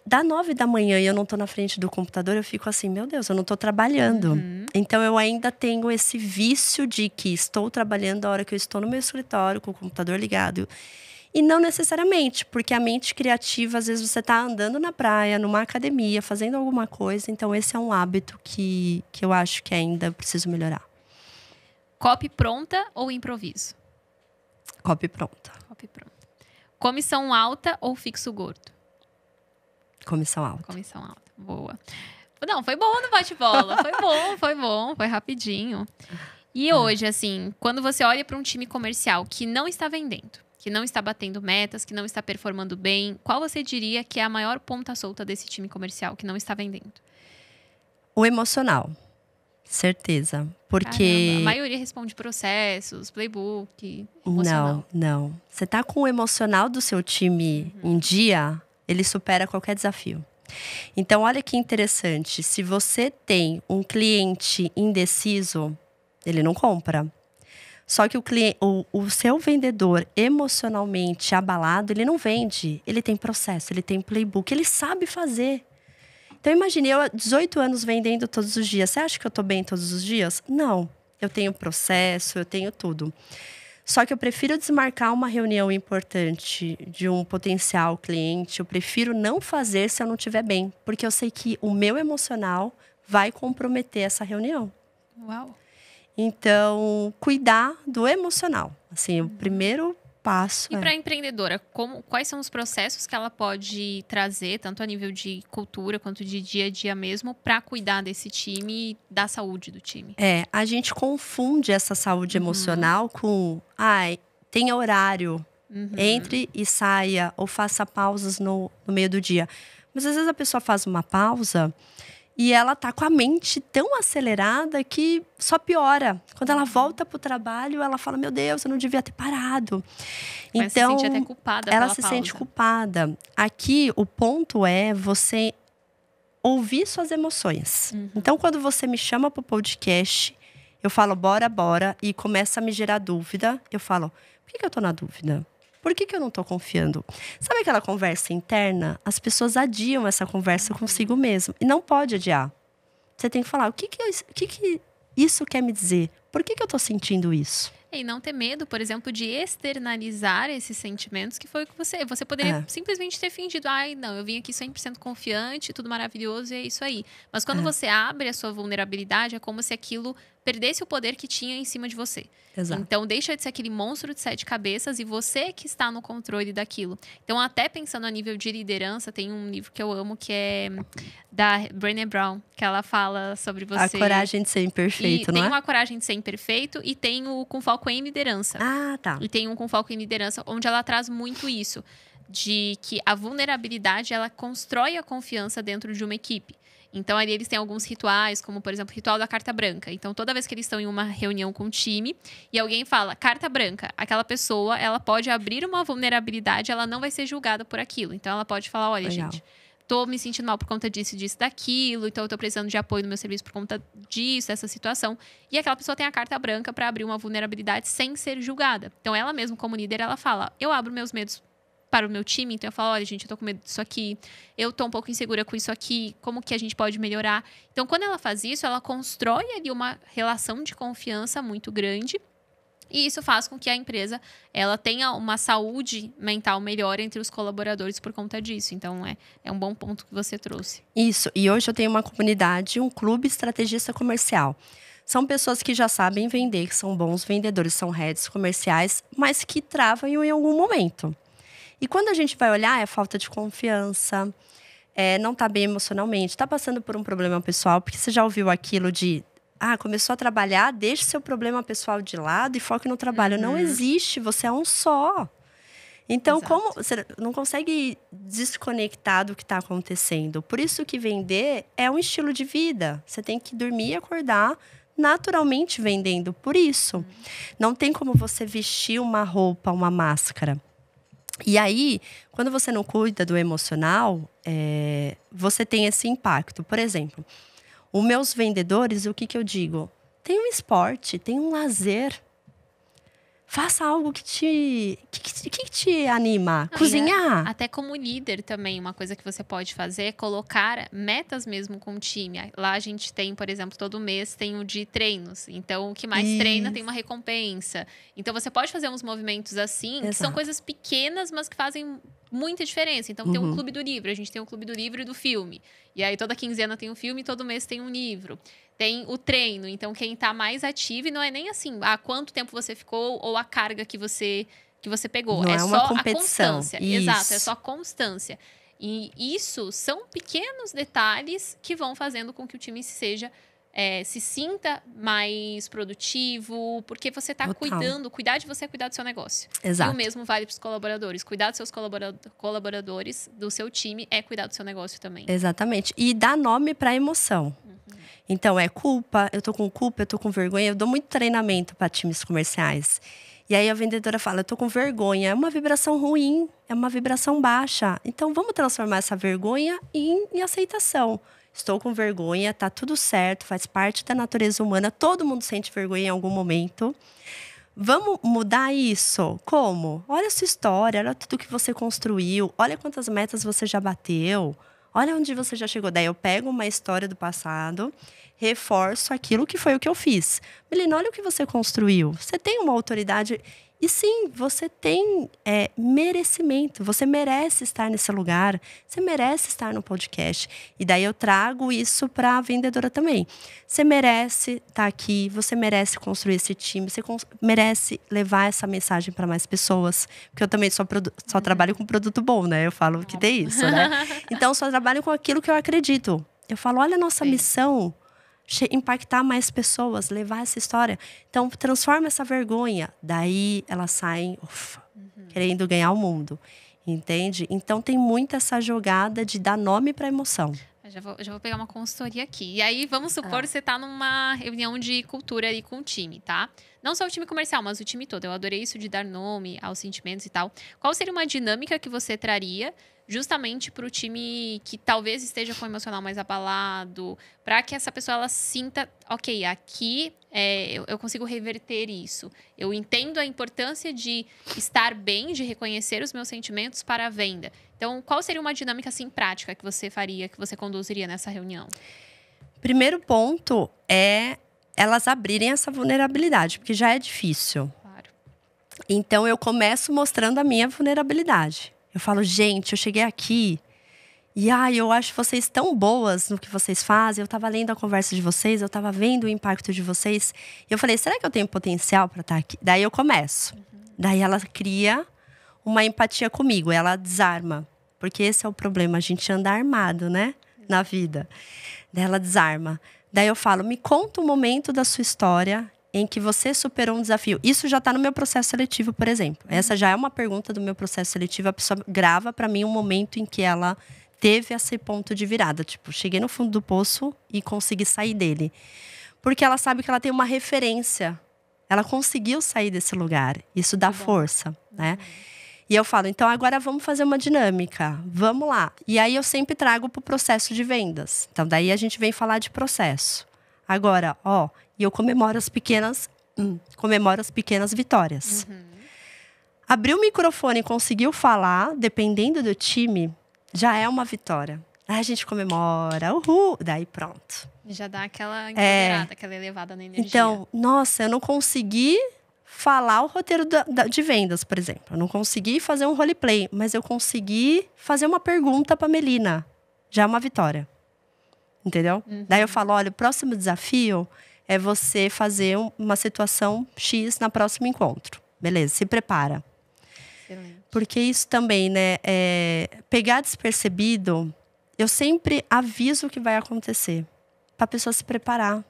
dá 9 da manhã e eu não tô na frente do computador, eu fico assim, meu Deus, eu não tô trabalhando. Então, eu ainda tenho esse vício de que estou trabalhando a hora que eu estou no meu escritório, com o computador ligado. E não necessariamente, porque a mente criativa, às vezes você tá andando na praia, numa academia, fazendo alguma coisa. Então, esse é um hábito que eu acho que ainda preciso melhorar. Copy pronta ou improviso? Copy pronta. Copy pronta. Comissão alta ou fixo gordo? Comissão alta. Comissão alta, boa. Não, foi bom no bate-bola. Foi bom, foi rapidinho. E hoje, assim, quando você olha para um time comercial que não está vendendo, que não está batendo metas, que não está performando bem, qual você diria que é a maior ponta solta desse time comercial que não está vendendo? O emocional. Certeza. Porque… Caramba, a maioria responde processos, playbook, emocional. Não. Você tá com o emocional do seu time em dia, ele supera qualquer desafio. Então, olha que interessante. Se você tem um cliente indeciso, ele não compra. Só que o seu vendedor emocionalmente abalado, ele não vende. Ele tem processo, ele tem playbook, ele sabe fazer. Então, imagine, eu há 18 anos vendendo todos os dias. Você acha que eu tô bem todos os dias? Não. Eu tenho processo, eu tenho tudo. Só que eu prefiro desmarcar uma reunião importante de um potencial cliente. Eu prefiro não fazer se eu não estiver bem. Porque eu sei que o meu emocional vai comprometer essa reunião. Uau. Então, cuidar do emocional. Assim, o primeiro passo. E para a empreendedora, quais são os processos que ela pode trazer, tanto a nível de cultura quanto de dia a dia mesmo, para cuidar desse time e da saúde do time? A gente confunde essa saúde emocional com… tenha horário, entre e saia, ou faça pausas no meio do dia. Mas às vezes a pessoa faz uma pausa e ela tá com a mente tão acelerada que só piora. Quando ela volta pro trabalho, ela fala, meu Deus, eu não devia ter parado. Então, se sente até culpada pela ela se sente culpada. Aqui, o ponto é você ouvir suas emoções. Então, quando você me chama pro podcast, eu falo, bora, e começa a me gerar dúvida. Eu falo, por que eu tô na dúvida? Por que eu não tô confiando? Sabe aquela conversa interna? As pessoas adiam essa conversa consigo mesmo. E não pode adiar. Você tem que falar, o que isso quer me dizer? Por que eu tô sentindo isso? E não ter medo, por exemplo, de externalizar esses sentimentos que foi o que você poderia simplesmente ter fingido. Não, eu vim aqui 100% confiante, tudo maravilhoso e é isso aí. Mas quando você abre a sua vulnerabilidade, é como se aquilo perdesse o poder que tinha em cima de você. Exato. Então, deixa de ser aquele monstro de 7 cabeças e você que está no controle daquilo. Então, até pensando a nível de liderança, tem um livro que eu amo, que é da Brené Brown, que ela fala sobre você… A coragem de ser imperfeito, não é? Tem uma coragem de ser imperfeito e tem o com foco em liderança. Tá. E tem um com foco em liderança, onde ela traz muito isso. De que a vulnerabilidade, ela constrói a confiança dentro de uma equipe. Então, ali eles têm alguns rituais, como, por exemplo, o ritual da carta branca. Então, toda vez que eles estão em uma reunião com o time e alguém fala carta branca, aquela pessoa, ela pode abrir uma vulnerabilidade, ela não vai ser julgada por aquilo. Então, ela pode falar, olha, Legal. gente, tô me sentindo mal por conta disso, daquilo. Então, eu tô precisando de apoio no meu serviço por conta disso, dessa situação. E aquela pessoa tem a carta branca para abrir uma vulnerabilidade sem ser julgada. Então, ela mesma, como líder, ela fala, eu abro meus medos para o meu time, então eu falo, olha, gente, eu tô com medo disso aqui, eu tô um pouco insegura com isso aqui, como que a gente pode melhorar? Então, quando ela faz isso, ela constrói ali uma relação de confiança muito grande e isso faz com que a empresa, ela tenha uma saúde mental melhor entre os colaboradores por conta disso. Então, é um bom ponto que você trouxe. Isso, e hoje eu tenho uma comunidade, um clube estrategista comercial. São pessoas que já sabem vender, que são bons vendedores, são heads comerciais, mas que travam em algum momento. E quando a gente vai olhar, é falta de confiança, não tá bem emocionalmente, tá passando por um problema pessoal, porque você já ouviu aquilo de começou a trabalhar, deixe seu problema pessoal de lado e foque no trabalho. Não existe, você é um só. Então, como você não consegue desconectar do que está acontecendo? Por isso que vender é um estilo de vida. Você tem que dormir e acordar naturalmente vendendo. Por isso, não tem como você vestir uma roupa, uma máscara. E aí, quando você não cuida do emocional, você tem esse impacto. Por exemplo, os meus vendedores, o que eu digo? Tem um esporte, tem um lazer. Faça algo que te anima. Cozinhar. Até como líder também, uma coisa que você pode fazer é colocar metas mesmo com o time. Lá a gente tem, por exemplo, todo mês tem o de treinos. Então, o que mais treina tem uma recompensa. Então, você pode fazer uns movimentos assim, que são coisas pequenas, mas que fazem muita diferença. Então, tem um clube do livro. A gente tem o clube do livro e do filme. E aí, toda quinzena tem um filme e todo mês tem um livro. Tem o treino, então quem tá mais ativo, e não é nem assim, quanto tempo você ficou ou a carga que você pegou. Não é só uma competição. A constância. Isso. Exato, é só a constância. E isso são pequenos detalhes que vão fazendo com que o time se sinta mais produtivo, porque você está cuidando. Cuidar de você é cuidar do seu negócio. Exato. E o mesmo vale para os colaboradores. Cuidar dos seus colaboradores, do seu time, é cuidar do seu negócio também. Exatamente. E dar nome para a emoção. Então, culpa, eu tô com vergonha. Eu dou muito treinamento para times comerciais. E aí a vendedora fala, eu tô com vergonha. É uma vibração ruim, é uma vibração baixa. Então, vamos transformar essa vergonha em aceitação. Estou com vergonha, tá tudo certo, faz parte da natureza humana. Todo mundo sente vergonha em algum momento. Vamos mudar isso? Como? Olha a sua história, olha tudo que você construiu. Olha quantas metas você já bateu. Olha onde você já chegou. Daí eu pego uma história do passado, reforço aquilo que foi o que eu fiz. Melina, olha o que você construiu. Você tem uma autoridade. E sim, você tem merecimento. Você merece estar nesse lugar. Você merece estar no podcast. E daí eu trago isso para a vendedora também. Você merece estar aqui. Você merece construir esse time. Você merece levar essa mensagem para mais pessoas. Porque eu também só trabalho com produto bom, né? Eu falo que tem isso, né? Então, só trabalho com aquilo que eu acredito. Eu falo, olha a nossa missão. Impactar mais pessoas, levar essa história. Então, transforma essa vergonha. Daí, elas saem querendo ganhar o mundo. Entende? Então, tem muito essa jogada de dar nome para emoção. Já vou pegar uma consultoria aqui. E aí, vamos supor que você está numa reunião de cultura aí com o time, tá? Não só o time comercial, mas o time todo. Eu adorei isso de dar nome aos sentimentos e tal. Qual seria uma dinâmica que você traria justamente para o time que talvez esteja com o emocional mais abalado, para que essa pessoa ela sinta, ok, aqui eu consigo reverter isso. Eu entendo a importância de estar bem, de reconhecer os meus sentimentos para a venda. Então, qual seria uma dinâmica assim prática que você faria, que você conduziria nessa reunião? Primeiro ponto é elas abrirem essa vulnerabilidade, porque já é difícil. Claro. Então, eu começo mostrando a minha vulnerabilidade. Eu falo, gente, eu cheguei aqui e eu acho vocês tão boas no que vocês fazem. Eu tava lendo a conversa de vocês, eu tava vendo o impacto de vocês. E eu falei, será que eu tenho potencial para estar aqui? Daí eu começo. Daí ela cria uma empatia comigo, ela desarma. Porque esse é o problema, a gente anda armado, né? Na vida. Daí ela desarma. Daí eu falo, me conta um momento da sua história em que você superou um desafio. Isso já está no meu processo seletivo, por exemplo. Essa já é uma pergunta do meu processo seletivo. A pessoa grava para mim um momento em que ela teve esse ponto de virada. Tipo, cheguei no fundo do poço e consegui sair dele. Porque ela sabe que ela tem uma referência. Ela conseguiu sair desse lugar. Isso dá força, né? E eu falo, então agora vamos fazer uma dinâmica. Vamos lá. E aí eu sempre trago para o processo de vendas. Então daí a gente vem falar de processo. Agora, e eu comemoro as pequenas vitórias. Abriu o microfone e conseguiu falar, dependendo do time, já é uma vitória. Aí a gente comemora, uhul, daí pronto. Já dá aquela empoderada, aquela elevada na energia. Então, nossa, eu não consegui falar o roteiro de vendas, por exemplo. Eu não consegui fazer um roleplay, mas eu consegui fazer uma pergunta para a Melina. Já é uma vitória. Entendeu? Daí eu falo, olha, o próximo desafio é você fazer uma situação X na próximo encontro. Beleza, se prepara. Excelente. Porque isso também, né? Pegar despercebido, eu sempre aviso o que vai acontecer. Para a pessoa se preparar.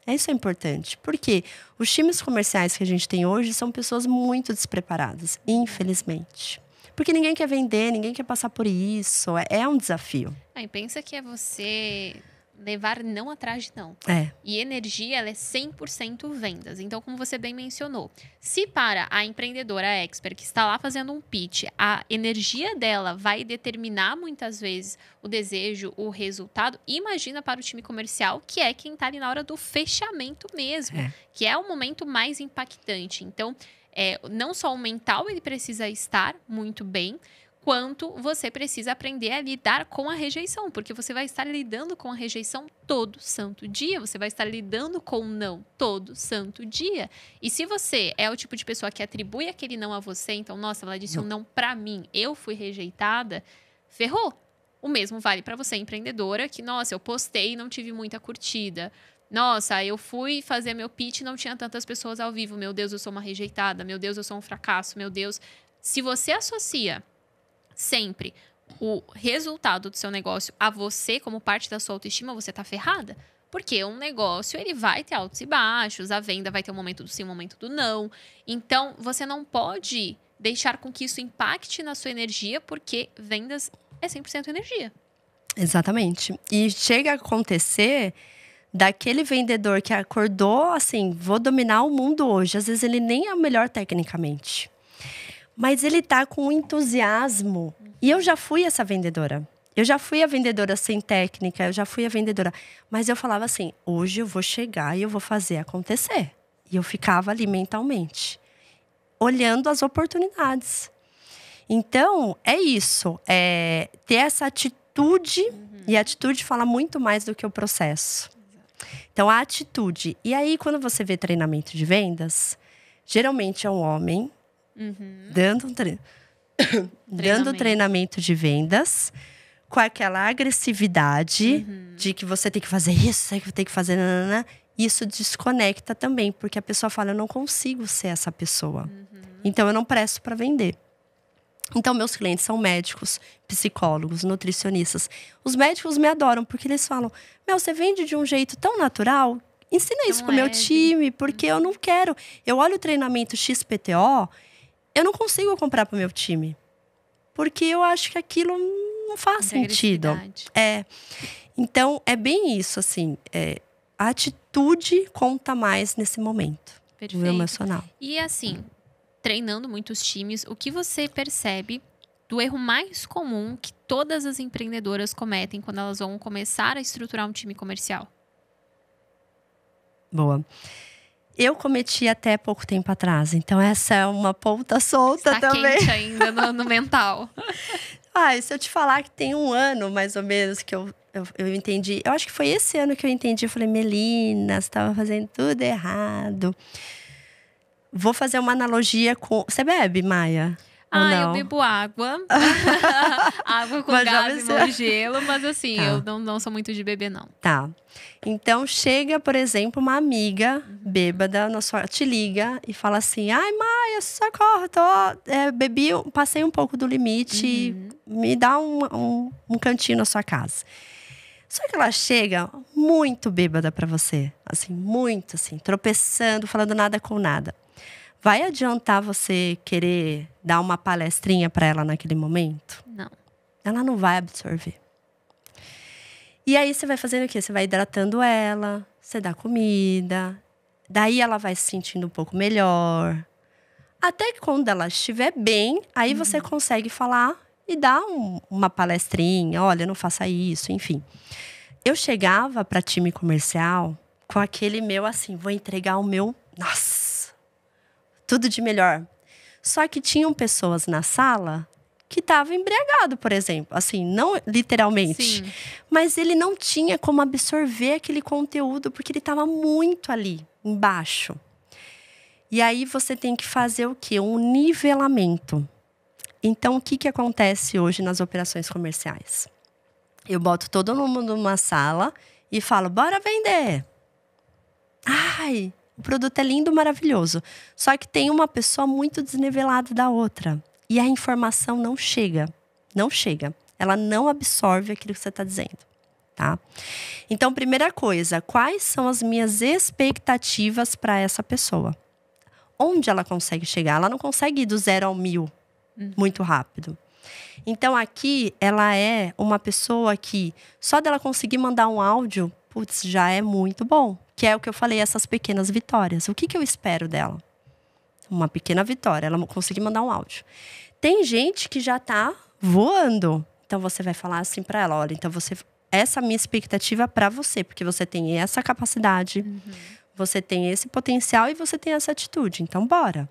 Isso é importante. Porque os times comerciais que a gente tem hoje são pessoas muito despreparadas, infelizmente. Porque ninguém quer vender, ninguém quer passar por isso. É um desafio. E pensa que é você levar não atrás de não. E energia, ela é 100% vendas. Então, como você bem mencionou, se para a empreendedora expert que está lá fazendo um pitch, a energia dela vai determinar muitas vezes o desejo, o resultado, imagina para o time comercial, que é quem está ali na hora do fechamento mesmo, que é o momento mais impactante. Então, não só o mental ele precisa estar muito bem, quanto você precisa aprender a lidar com a rejeição, porque você vai estar lidando com a rejeição todo santo dia, você vai estar lidando com o não todo santo dia. E se você é o tipo de pessoa que atribui aquele não a você, então, nossa, ela disse um não pra mim, eu fui rejeitada, ferrou. O mesmo vale para você, empreendedora, que, nossa, eu postei e não tive muita curtida. Nossa, eu fui fazer meu pitch e não tinha tantas pessoas ao vivo. Meu Deus, eu sou uma rejeitada. Meu Deus, eu sou um fracasso. Meu Deus. Se você associa sempre o resultado do seu negócio a você como parte da sua autoestima, você tá ferrada. Porque um negócio, ele vai ter altos e baixos, a venda vai ter um momento do sim, um momento do não. Então, você não pode deixar com que isso impacte na sua energia, porque vendas é 100% energia. Exatamente. E chega a acontecer daquele vendedor que acordou assim, vou dominar o mundo hoje. Às vezes ele nem é o melhor tecnicamente. Mas ele tá com um entusiasmo. E eu já fui essa vendedora. Eu já fui a vendedora sem técnica, eu já fui a vendedora. Mas eu falava assim, hoje eu vou chegar e eu vou fazer acontecer. E eu ficava ali mentalmente, olhando as oportunidades. Então, é isso. Ter essa atitude. E a atitude fala muito mais do que o processo. Então, a atitude. E aí, quando você vê treinamento de vendas, geralmente é um homem dando treinamento de vendas com aquela agressividade de que você tem que fazer isso, que tem que fazer nanana. Isso desconecta também, porque a pessoa fala, eu não consigo ser essa pessoa. Então, eu não presto para vender. Então, meus clientes são médicos, psicólogos, nutricionistas. Os médicos me adoram, porque eles falam, você vende de um jeito tão natural, ensina isso pro meu time, porque eu não quero. Eu olho o treinamento XPTO, eu não consigo comprar pro meu time. Porque eu acho que aquilo não faz sentido. Então, é bem isso, assim. A atitude conta mais nesse momento. Perfeito. O emocional. E assim, treinando muitos times, o que você percebe do erro mais comum que todas as empreendedoras cometem quando elas vão começar a estruturar um time comercial? Boa. Eu cometi até pouco tempo atrás. Então, essa é uma ponta solta Está também. Quente ainda no mental. Se eu te falar que tem um ano, mais ou menos, que eu entendi. Eu acho que foi esse ano que eu entendi. Eu falei, Melina, você estava fazendo tudo errado. Vou fazer uma analogia com… Você bebe, Maia? Eu bebo água. Água com gás e gelo. Mas assim, eu não sou muito de beber, não. Tá. Então, chega, por exemplo, uma amiga bêbada, te liga e fala assim, ai, Maia, socorro, bebi, passei um pouco do limite, me dá um cantinho na sua casa. Só que ela chega muito bêbada pra você, assim, muito assim, tropeçando, falando nada com nada. Vai adiantar você querer dar uma palestrinha pra ela naquele momento? Não. Ela não vai absorver. E aí você vai fazendo o quê? Você vai hidratando ela, você dá comida. Daí ela vai se sentindo um pouco melhor. Até que quando ela estiver bem, aí você consegue falar e dar uma palestrinha. Olha, não faça isso, enfim. Eu chegava para time comercial com aquele meu assim, vou entregar o meu… Nossa! Tudo de melhor. Só que tinham pessoas na sala que estavam embriagados, por exemplo. Assim, não literalmente. Sim. Mas ele não tinha como absorver aquele conteúdo, porque ele estava muito ali, embaixo. E aí, você tem que fazer o quê? Um nivelamento. Então, o que acontece hoje nas operações comerciais? Eu boto todo mundo numa sala e falo, bora vender. Ai, o produto é lindo, maravilhoso. Só que tem uma pessoa muito desnivelada da outra. E a informação não chega. Não chega. Ela não absorve aquilo que você está dizendo, tá? Então, primeira coisa, quais são as minhas expectativas para essa pessoa? Onde ela consegue chegar? Ela não consegue ir do 0 ao 1000 muito rápido. Então, aqui, ela é uma pessoa que só dela conseguir mandar um áudio, putz, já é muito bom. Que é o que eu falei, essas pequenas vitórias. O que eu espero dela? Uma pequena vitória, ela conseguir mandar um áudio. Tem gente que já tá voando. Então, você vai falar assim para ela, olha, então essa é a minha expectativa para você, porque você tem essa capacidade, você tem esse potencial e você tem essa atitude. Então, bora.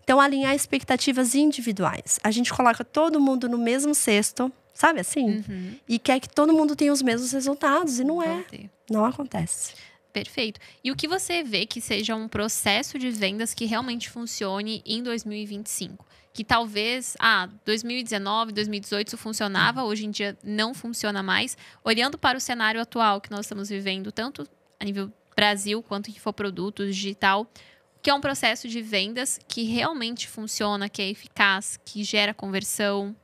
Então, alinhar expectativas individuais. A gente coloca todo mundo no mesmo cesto, sabe assim? E quer que todo mundo tenha os mesmos resultados. E não é. Não acontece. Perfeito. E o que você vê que seja um processo de vendas que realmente funcione em 2025? Que talvez, 2019, 2018 isso funcionava, hoje em dia não funciona mais. Olhando para o cenário atual que nós estamos vivendo, tanto a nível Brasil quanto infoprodutos, digital, que é um processo de vendas que realmente funciona, que é eficaz, que gera conversão.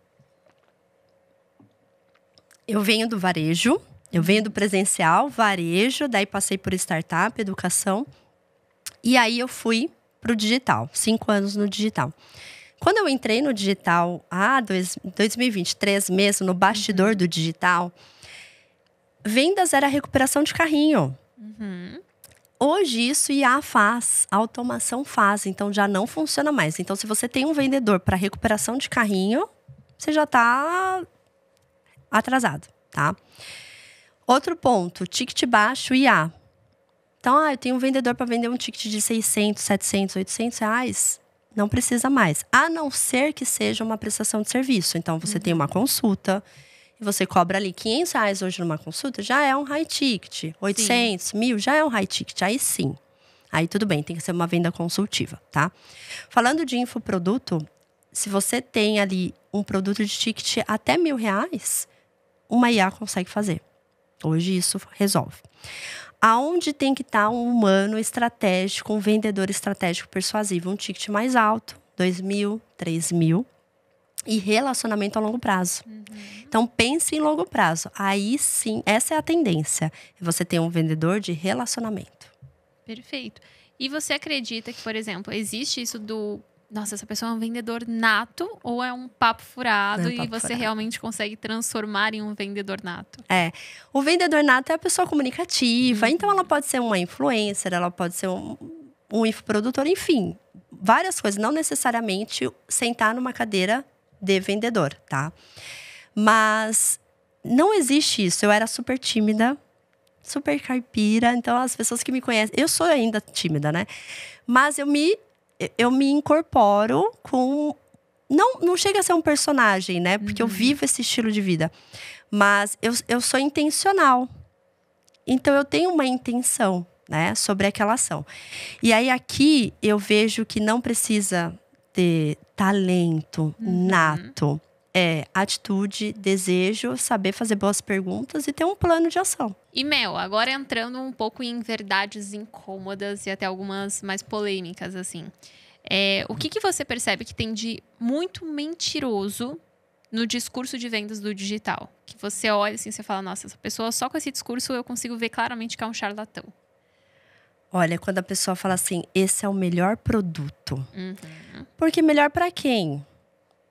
Eu venho do varejo, eu venho do presencial, varejo, daí passei por startup, educação. E aí eu fui pro digital, 5 anos no digital. Quando eu entrei no digital, 2023 mesmo, no bastidor do digital, vendas era recuperação de carrinho. Hoje isso IA faz, a automação faz, então já não funciona mais. Então, se você tem um vendedor para recuperação de carrinho, você já está atrasado, tá? Outro ponto, ticket baixo IA. Então, eu tenho um vendedor para vender um ticket de 600, 700, 800 reais. Não precisa mais, a não ser que seja uma prestação de serviço. Então, você tem uma consulta e você cobra ali 500 reais hoje numa consulta, já é um high ticket. 800, 1.000, já é um high ticket. Aí sim, aí tudo bem, tem que ser uma venda consultiva, tá? Falando de infoproduto, se você tem ali um produto de ticket até 1.000 reais, uma IA consegue fazer. Hoje isso resolve. Aonde tem que estar um humano estratégico, um vendedor estratégico persuasivo, um ticket mais alto, 2.000, 3.000, e relacionamento a longo prazo. Então, pense em longo prazo. Aí sim, essa é a tendência. Você ter um vendedor de relacionamento. Perfeito. E você acredita que, por exemplo, existe isso do... Nossa, essa pessoa é um vendedor nato ou é um papo furado e você realmente consegue transformar em um vendedor nato? O vendedor nato é a pessoa comunicativa. Então, ela pode ser uma influencer, ela pode ser um infoprodutor, enfim. Várias coisas, não necessariamente sentar numa cadeira de vendedor, tá? Mas não existe isso. Eu era super tímida, super caipira. Então, as pessoas que me conhecem... Eu sou ainda tímida, né? Mas eu me incorporo com... Não chega a ser um personagem, né? Porque eu vivo esse estilo de vida. Mas eu sou intencional. Então, eu tenho uma intenção, né? Sobre aquela ação. E aí, aqui, eu vejo que não precisa ter talento nato. É atitude, desejo, saber fazer boas perguntas e ter um plano de ação. E Mel, agora entrando um pouco em verdades incômodas e até algumas mais polêmicas, assim. O que você percebe que tem de muito mentiroso no discurso de vendas do digital? Que você olha assim, você fala, nossa, essa pessoa só com esse discurso eu consigo ver claramente que é um charlatão. Olha, quando a pessoa fala assim, esse é o melhor produto. Porque melhor pra quem?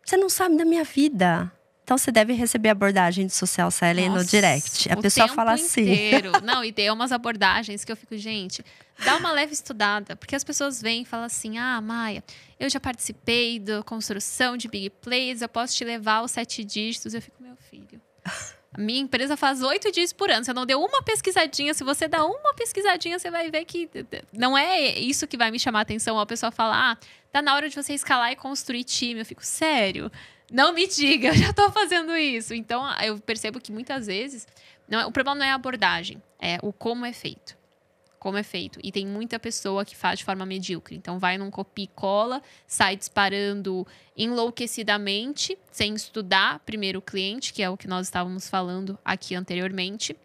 Você não sabe da minha vida. Então, você deve receber abordagem de social selling no direct. A pessoa fala assim. Inteiro. Não, e tem umas abordagens que eu fico, gente, dá uma leve estudada. Porque as pessoas vêm e falam assim, Maia, eu já participei da construção de big plays, eu posso te levar aos 7 dígitos. Eu fico, meu filho, a minha empresa faz 8 dias por ano. Você não deu uma pesquisadinha. Se você dá uma pesquisadinha, você vai ver que não é isso que vai me chamar a atenção. A pessoa fala, tá na hora de você escalar e construir time. Eu fico, sério? Não me diga, eu já tô fazendo isso. Então, eu percebo que muitas vezes... o problema não é a abordagem, é o como é feito. Como é feito. E tem muita pessoa que faz de forma medíocre. Então, vai num copia e cola, sai disparando enlouquecidamente, sem estudar primeiro o cliente, que é o que nós estávamos falando aqui anteriormente.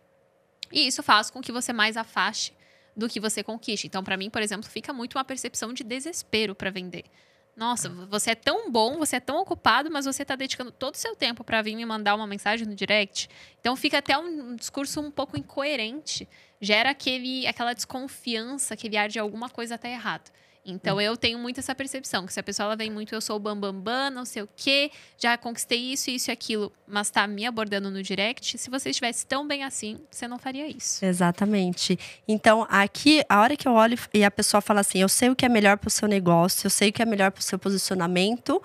E isso faz com que você mais afaste do que você conquiste. Então, para mim, por exemplo, fica muito uma percepção de desespero para vender. Nossa, você é tão bom, você é tão ocupado, mas você está dedicando todo o seu tempo para vir me mandar uma mensagem no direct. Então, fica até um discurso um pouco incoerente. Gera aquela desconfiança, aquele ar de alguma coisa tá errado. Então, eu tenho muito essa percepção, que se a pessoa ela vem muito, eu sou o bambambam, não sei o quê, já conquistei isso, isso e aquilo, mas tá me abordando no direct, se você estivesse tão bem assim, você não faria isso. Exatamente. Então, aqui, a hora que eu olho e a pessoa fala assim, eu sei o que é melhor pro seu negócio, eu sei o que é melhor pro seu posicionamento,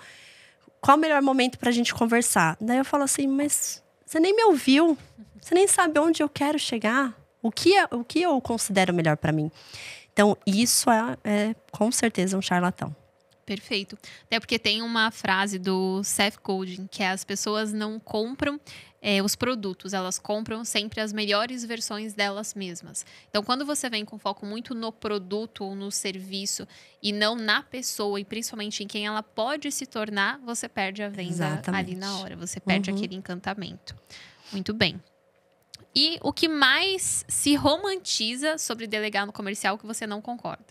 qual o melhor momento pra gente conversar? Daí eu falo assim, mas você nem me ouviu, você nem sabe onde eu quero chegar, o que eu considero melhor pra mim. Então, isso é com certeza um charlatão. Perfeito. Até porque tem uma frase do Seth Godin, que é as pessoas não compram os produtos, elas compram sempre as melhores versões delas mesmas. Então, quando você vem com foco muito no produto ou no serviço e não na pessoa, e principalmente em quem ela pode se tornar, você perde a venda Exatamente. ali na hora. Você perde aquele encantamento. Muito bem. E o que mais se romantiza sobre delegar no comercial que você não concorda?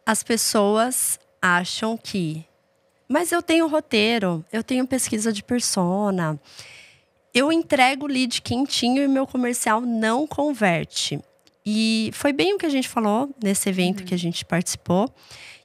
As pessoas acham que, mas eu tenho roteiro, eu tenho pesquisa de persona, eu entrego o lead quentinho e meu comercial não converte. E foi bem o que a gente falou nesse evento que a gente participou,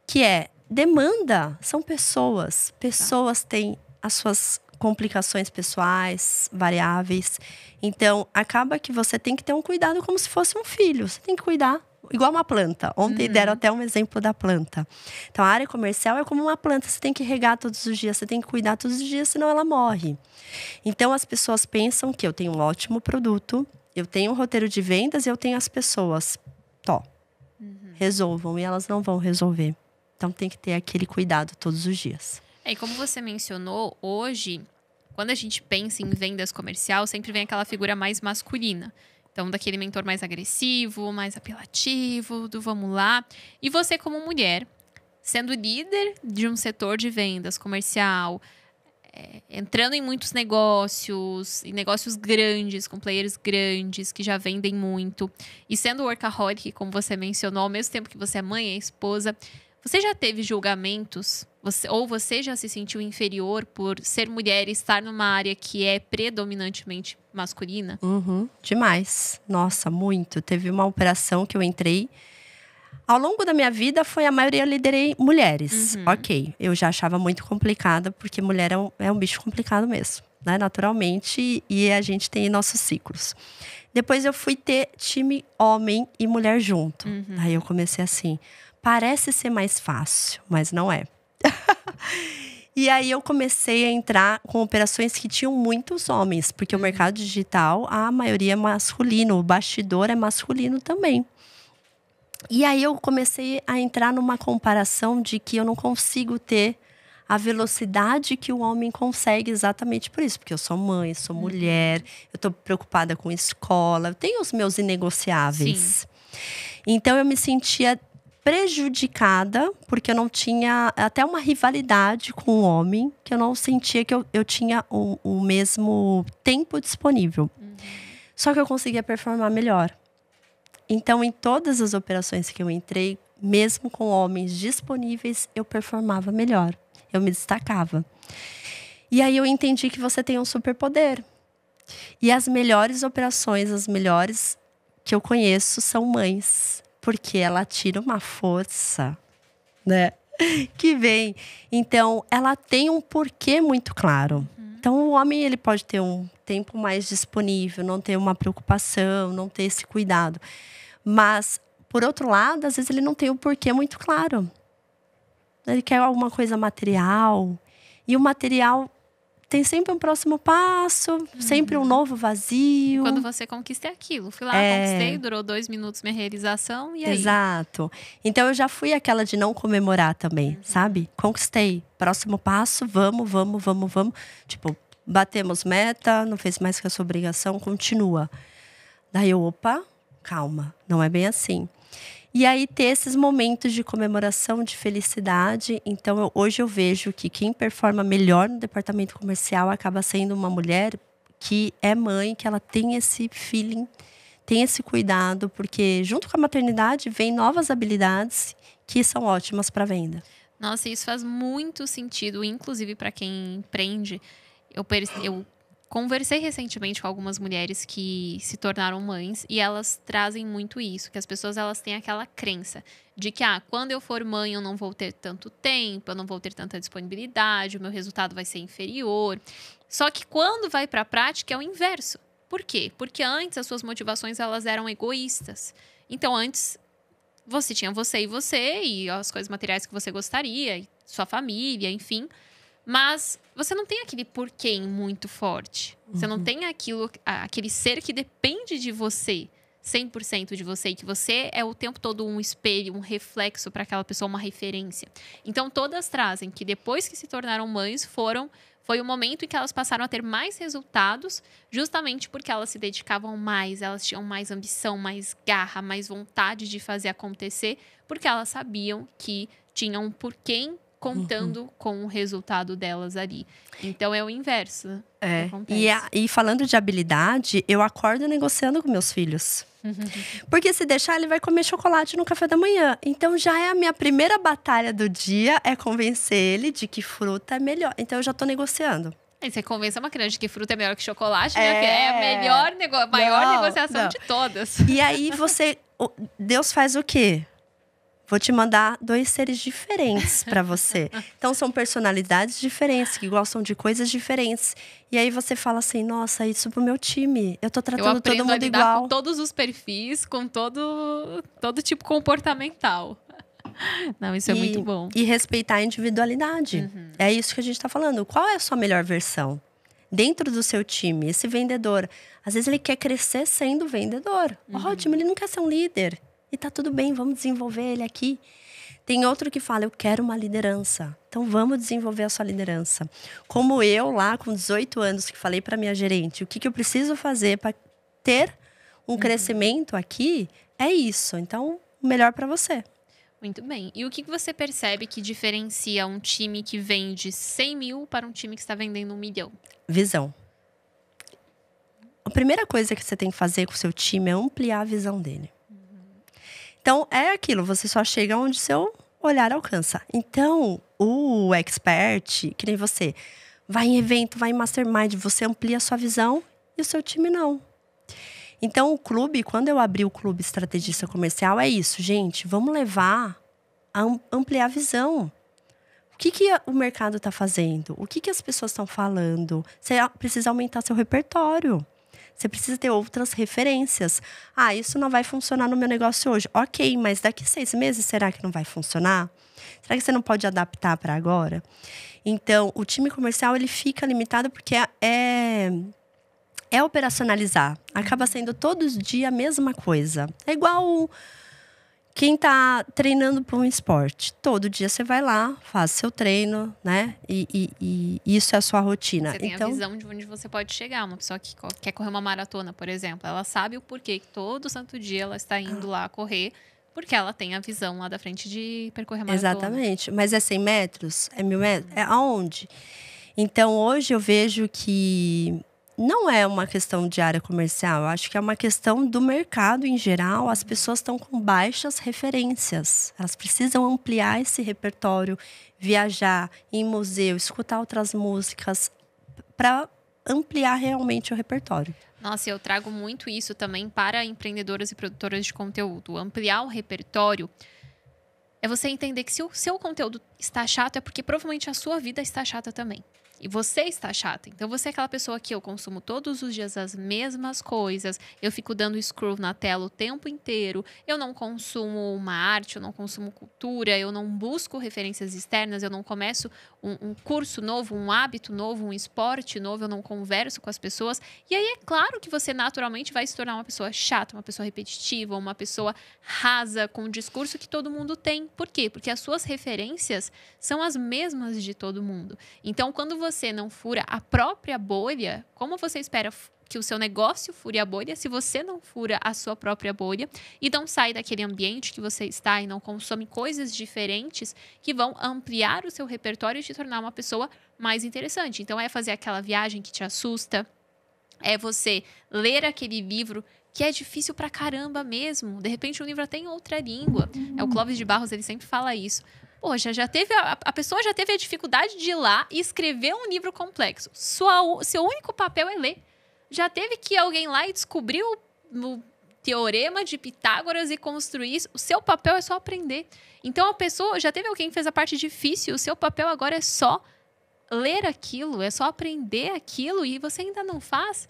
que é demanda, são pessoas. Pessoas têm as suas complicações pessoais, variáveis. Então, acaba que você tem que ter um cuidado como se fosse um filho. Você tem que cuidar igual uma planta. Ontem deram até um exemplo da planta. Então, a área comercial é como uma planta. Você tem que regar todos os dias, você tem que cuidar todos os dias, senão ela morre. Então, as pessoas pensam que eu tenho um ótimo produto, eu tenho um roteiro de vendas e eu tenho as pessoas. Resolvam. E elas não vão resolver. Então, tem que ter aquele cuidado todos os dias. E como você mencionou, hoje, quando a gente pensa em vendas comercial, sempre vem aquela figura mais masculina. Então, daquele mentor mais agressivo, mais apelativo, do vamos lá. E você, como mulher, sendo líder de um setor de vendas comercial, entrando em muitos negócios, em negócios grandes, com players grandes, que já vendem muito. E sendo workaholic, como você mencionou, ao mesmo tempo que você é mãe e esposa, você já teve julgamentos? Ou você já se sentiu inferior por ser mulher e estar numa área que é predominantemente masculina? Demais. Nossa, muito. Teve uma operação que eu entrei. Ao longo da minha vida, a maioria liderei mulheres. Ok, eu já achava muito complicada, porque mulher é um bicho complicado mesmo, né? Naturalmente, e a gente tem nossos ciclos. Depois eu fui ter time homem e mulher junto. Aí eu comecei assim, parece ser mais fácil, mas não é. E aí eu comecei a entrar com operações que tinham muitos homens, porque o mercado digital, a maioria é masculino, o bastidor é masculino também. E aí eu comecei a entrar numa comparação de que eu não consigo ter a velocidade que o homem consegue exatamente por isso. Porque eu sou mãe, sou mulher, eu tô preocupada com escola, eu tenho os meus inegociáveis. Sim. Então eu me sentia prejudicada, porque eu não tinha até uma rivalidade com o homem, que eu não sentia que eu tinha o mesmo tempo disponível. Só que eu conseguia performar melhor. Então, em todas as operações que eu entrei, mesmo com homens disponíveis, eu performava melhor. Eu me destacava. E aí eu entendi que você tem um superpoder. E as melhores operações, as melhores que eu conheço são mães. Porque ela tira uma força, né? Que vem. Então, ela tem um porquê muito claro. Então, o homem ele pode ter um tempo mais disponível, não ter uma preocupação, não ter esse cuidado. Mas, por outro lado, às vezes ele não tem um porquê muito claro. Ele quer alguma coisa material. E o material tem sempre um próximo passo, sempre um novo vazio. Quando você conquista é aquilo. Fui lá, conquistei, durou 2 minutos minha realização, e aí? Exato. Então, eu já fui aquela de não comemorar também, sabe? Conquistei. Próximo passo, vamos. Tipo, batemos meta, não fez mais que a sua obrigação, continua. Daí eu, opa, calma, não é bem assim. E aí, ter esses momentos de comemoração, de felicidade. Então, hoje eu vejo que quem performa melhor no departamento comercial acaba sendo uma mulher que é mãe, que ela tem esse feeling tem esse cuidado, porque junto com a maternidade vem novas habilidades que são ótimas para venda. Nossa, isso faz muito sentido, inclusive para quem empreende. Eu conversei recentemente com algumas mulheres que se tornaram mães e elas trazem muito isso, que as pessoas elas têm aquela crença de que quando eu for mãe eu não vou ter tanto tempo, eu não vou ter tanta disponibilidade, o meu resultado vai ser inferior. Só que quando vai para a prática é o inverso. Por quê? Porque antes as suas motivações elas eram egoístas. Então antes você tinha você e as coisas materiais que você gostaria, e sua família, enfim. Mas você não tem aquele porquê muito forte. Você não tem aquele ser que depende de você, 100% de você. E que você é o tempo todo um espelho, um reflexo para aquela pessoa, uma referência. Então, todas trazem que depois que se tornaram mães, foi o momento em que elas passaram a ter mais resultados, justamente porque elas se dedicavam mais, elas tinham mais ambição, mais garra, mais vontade de fazer acontecer, porque elas sabiam que tinham um porquê contando com o resultado delas ali. Então, é o inverso, né? E falando de habilidade, eu acordo negociando com meus filhos. Porque se deixar, ele vai comer chocolate no café da manhã. Então, já é a minha primeira batalha do dia, é convencer ele de que fruta é melhor. Então, eu já tô negociando. E você convence uma criança de que fruta é melhor que chocolate, né? É a maior negociação de todas. E aí, Deus faz o quê? Vou te mandar 2 seres diferentes para você. Então, são personalidades diferentes, que gostam de coisas diferentes. E aí, você fala assim, nossa, isso pro meu time. Eu tô tratando todo mundo igual. Com todos os perfis, com todo tipo comportamental. Não, isso é muito bom. E respeitar a individualidade. É isso que a gente tá falando. Qual é a sua melhor versão? Dentro do seu time, esse vendedor. Às vezes, ele quer crescer sendo vendedor. Ótimo, ele não quer ser um líder. E tá tudo bem, vamos desenvolver ele aqui. Tem outro que fala, eu quero uma liderança. Então, vamos desenvolver a sua liderança. Como eu, lá com 18 anos, que falei para minha gerente, o que eu preciso fazer para ter um crescimento aqui, é isso. Então, o melhor para você. Muito bem. E o que você percebe que diferencia um time que vende 100 mil para um time que está vendendo 1 milhão? Visão. A primeira coisa que você tem que fazer com o seu time é ampliar a visão dele. Então, é aquilo, você só chega onde seu olhar alcança. Então, o expert, que nem você, vai em evento, vai em mastermind, você amplia a sua visão e o seu time não. Então, o clube, quando eu abri o Clube Estrategista Comercial, é isso, gente, vamos levar a ampliar a visão. O que o mercado está fazendo? O que as pessoas estão falando? Você precisa aumentar seu repertório. Você precisa ter outras referências. Isso não vai funcionar no meu negócio hoje. Ok, mas daqui 6 meses, será que não vai funcionar? Será que você não pode adaptar para agora? Então, o time comercial, ele fica limitado porque é operacionalizar. Acaba sendo todos os dias a mesma coisa. É igual quem tá treinando para um esporte. Todo dia você vai lá, faz seu treino, né? E isso é a sua rotina. Você tem a visão de onde você pode chegar. Uma pessoa que quer correr uma maratona, por exemplo, ela sabe o porquê que todo santo dia ela está indo lá correr, porque ela tem a visão lá da frente de percorrer a maratona. Exatamente. Mas é 100 metros? É 1000 metros? É aonde? Então, hoje eu vejo que não é uma questão de área comercial, eu acho que é uma questão do mercado em geral. As pessoas estão com baixas referências. Elas precisam ampliar esse repertório, viajar, ir em museu, escutar outras músicas, para ampliar realmente o repertório. Nossa, eu trago muito isso também para empreendedoras e produtoras de conteúdo. Ampliar o repertório é você entender que se o seu conteúdo está chato, é porque provavelmente a sua vida está chata também. E você está chata. Então, você é aquela pessoa que eu consumo todos os dias as mesmas coisas. Eu fico dando scroll na tela o tempo inteiro. Eu não consumo uma arte, eu não consumo cultura. Eu não busco referências externas. Eu não começo um curso novo, um hábito novo, um esporte novo. Eu não converso com as pessoas. E aí, é claro que você naturalmente vai se tornar uma pessoa chata, uma pessoa repetitiva, uma pessoa rasa, com um discurso que todo mundo tem. Por quê? Porque as suas referências são as mesmas de todo mundo. Então, quando você não fura a própria bolha, como você espera que o seu negócio fure a bolha se você não fura a sua própria bolha e não sai daquele ambiente que você está e não consome coisas diferentes que vão ampliar o seu repertório e te tornar uma pessoa mais interessante? Então, é fazer aquela viagem que te assusta, é você ler aquele livro que é difícil pra caramba mesmo. De repente, o livro até em outra língua. O Clóvis de Barros, ele sempre fala isso. Poxa, a pessoa já teve a dificuldade de ir lá e escrever um livro complexo. Seu único papel é ler. Já teve que alguém lá e descobrir o teorema de Pitágoras e construir isso. O seu papel é só aprender. Então, a pessoa já teve alguém que fez a parte difícil. O seu papel agora é só ler aquilo, é só aprender aquilo e você ainda não faz.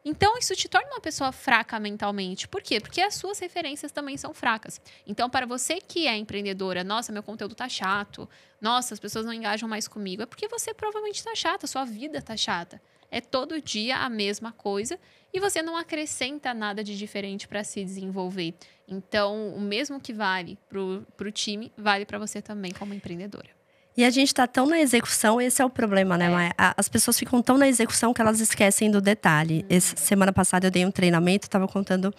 Então, isso te torna uma pessoa fraca mentalmente. Por quê? Porque as suas referências também são fracas. Então, para você que é empreendedora, nossa, meu conteúdo tá chato, nossa, as pessoas não engajam mais comigo, é porque você provavelmente tá chata, sua vida tá chata. É todo dia a mesma coisa e você não acrescenta nada de diferente para se desenvolver. Então, o mesmo que vale pro time, vale para você também como empreendedora. E a gente tá tão na execução, esse é o problema, né, Maia? As pessoas ficam tão na execução que elas esquecem do detalhe. Semana passada eu dei um treinamento, estava contando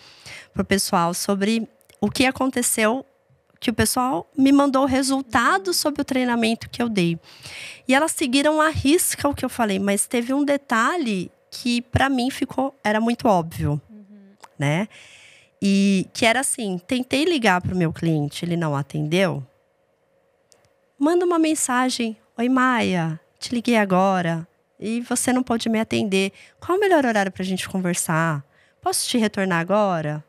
pro pessoal sobre o que aconteceu, que o pessoal me mandou o resultado sobre o treinamento que eu dei. E elas seguiram à risca o que eu falei, mas teve um detalhe que para mim era muito óbvio, né? E que era assim, tentei ligar pro meu cliente, ele não atendeu. Manda uma mensagem. Oi, Maia, te liguei agora e você não pode me atender. Qual o melhor horário pra gente conversar? Posso te retornar agora?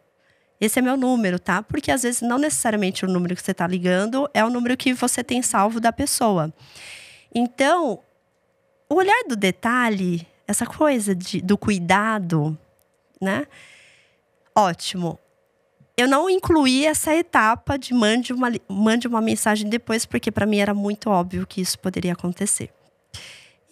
Esse é meu número, tá? Porque às vezes não necessariamente o número que você tá ligando é o número que você tem salvo da pessoa. Então, o olhar do detalhe, essa coisa do cuidado, né? Ótimo. Eu não incluí essa etapa de mande uma mensagem depois, porque para mim era muito óbvio que isso poderia acontecer.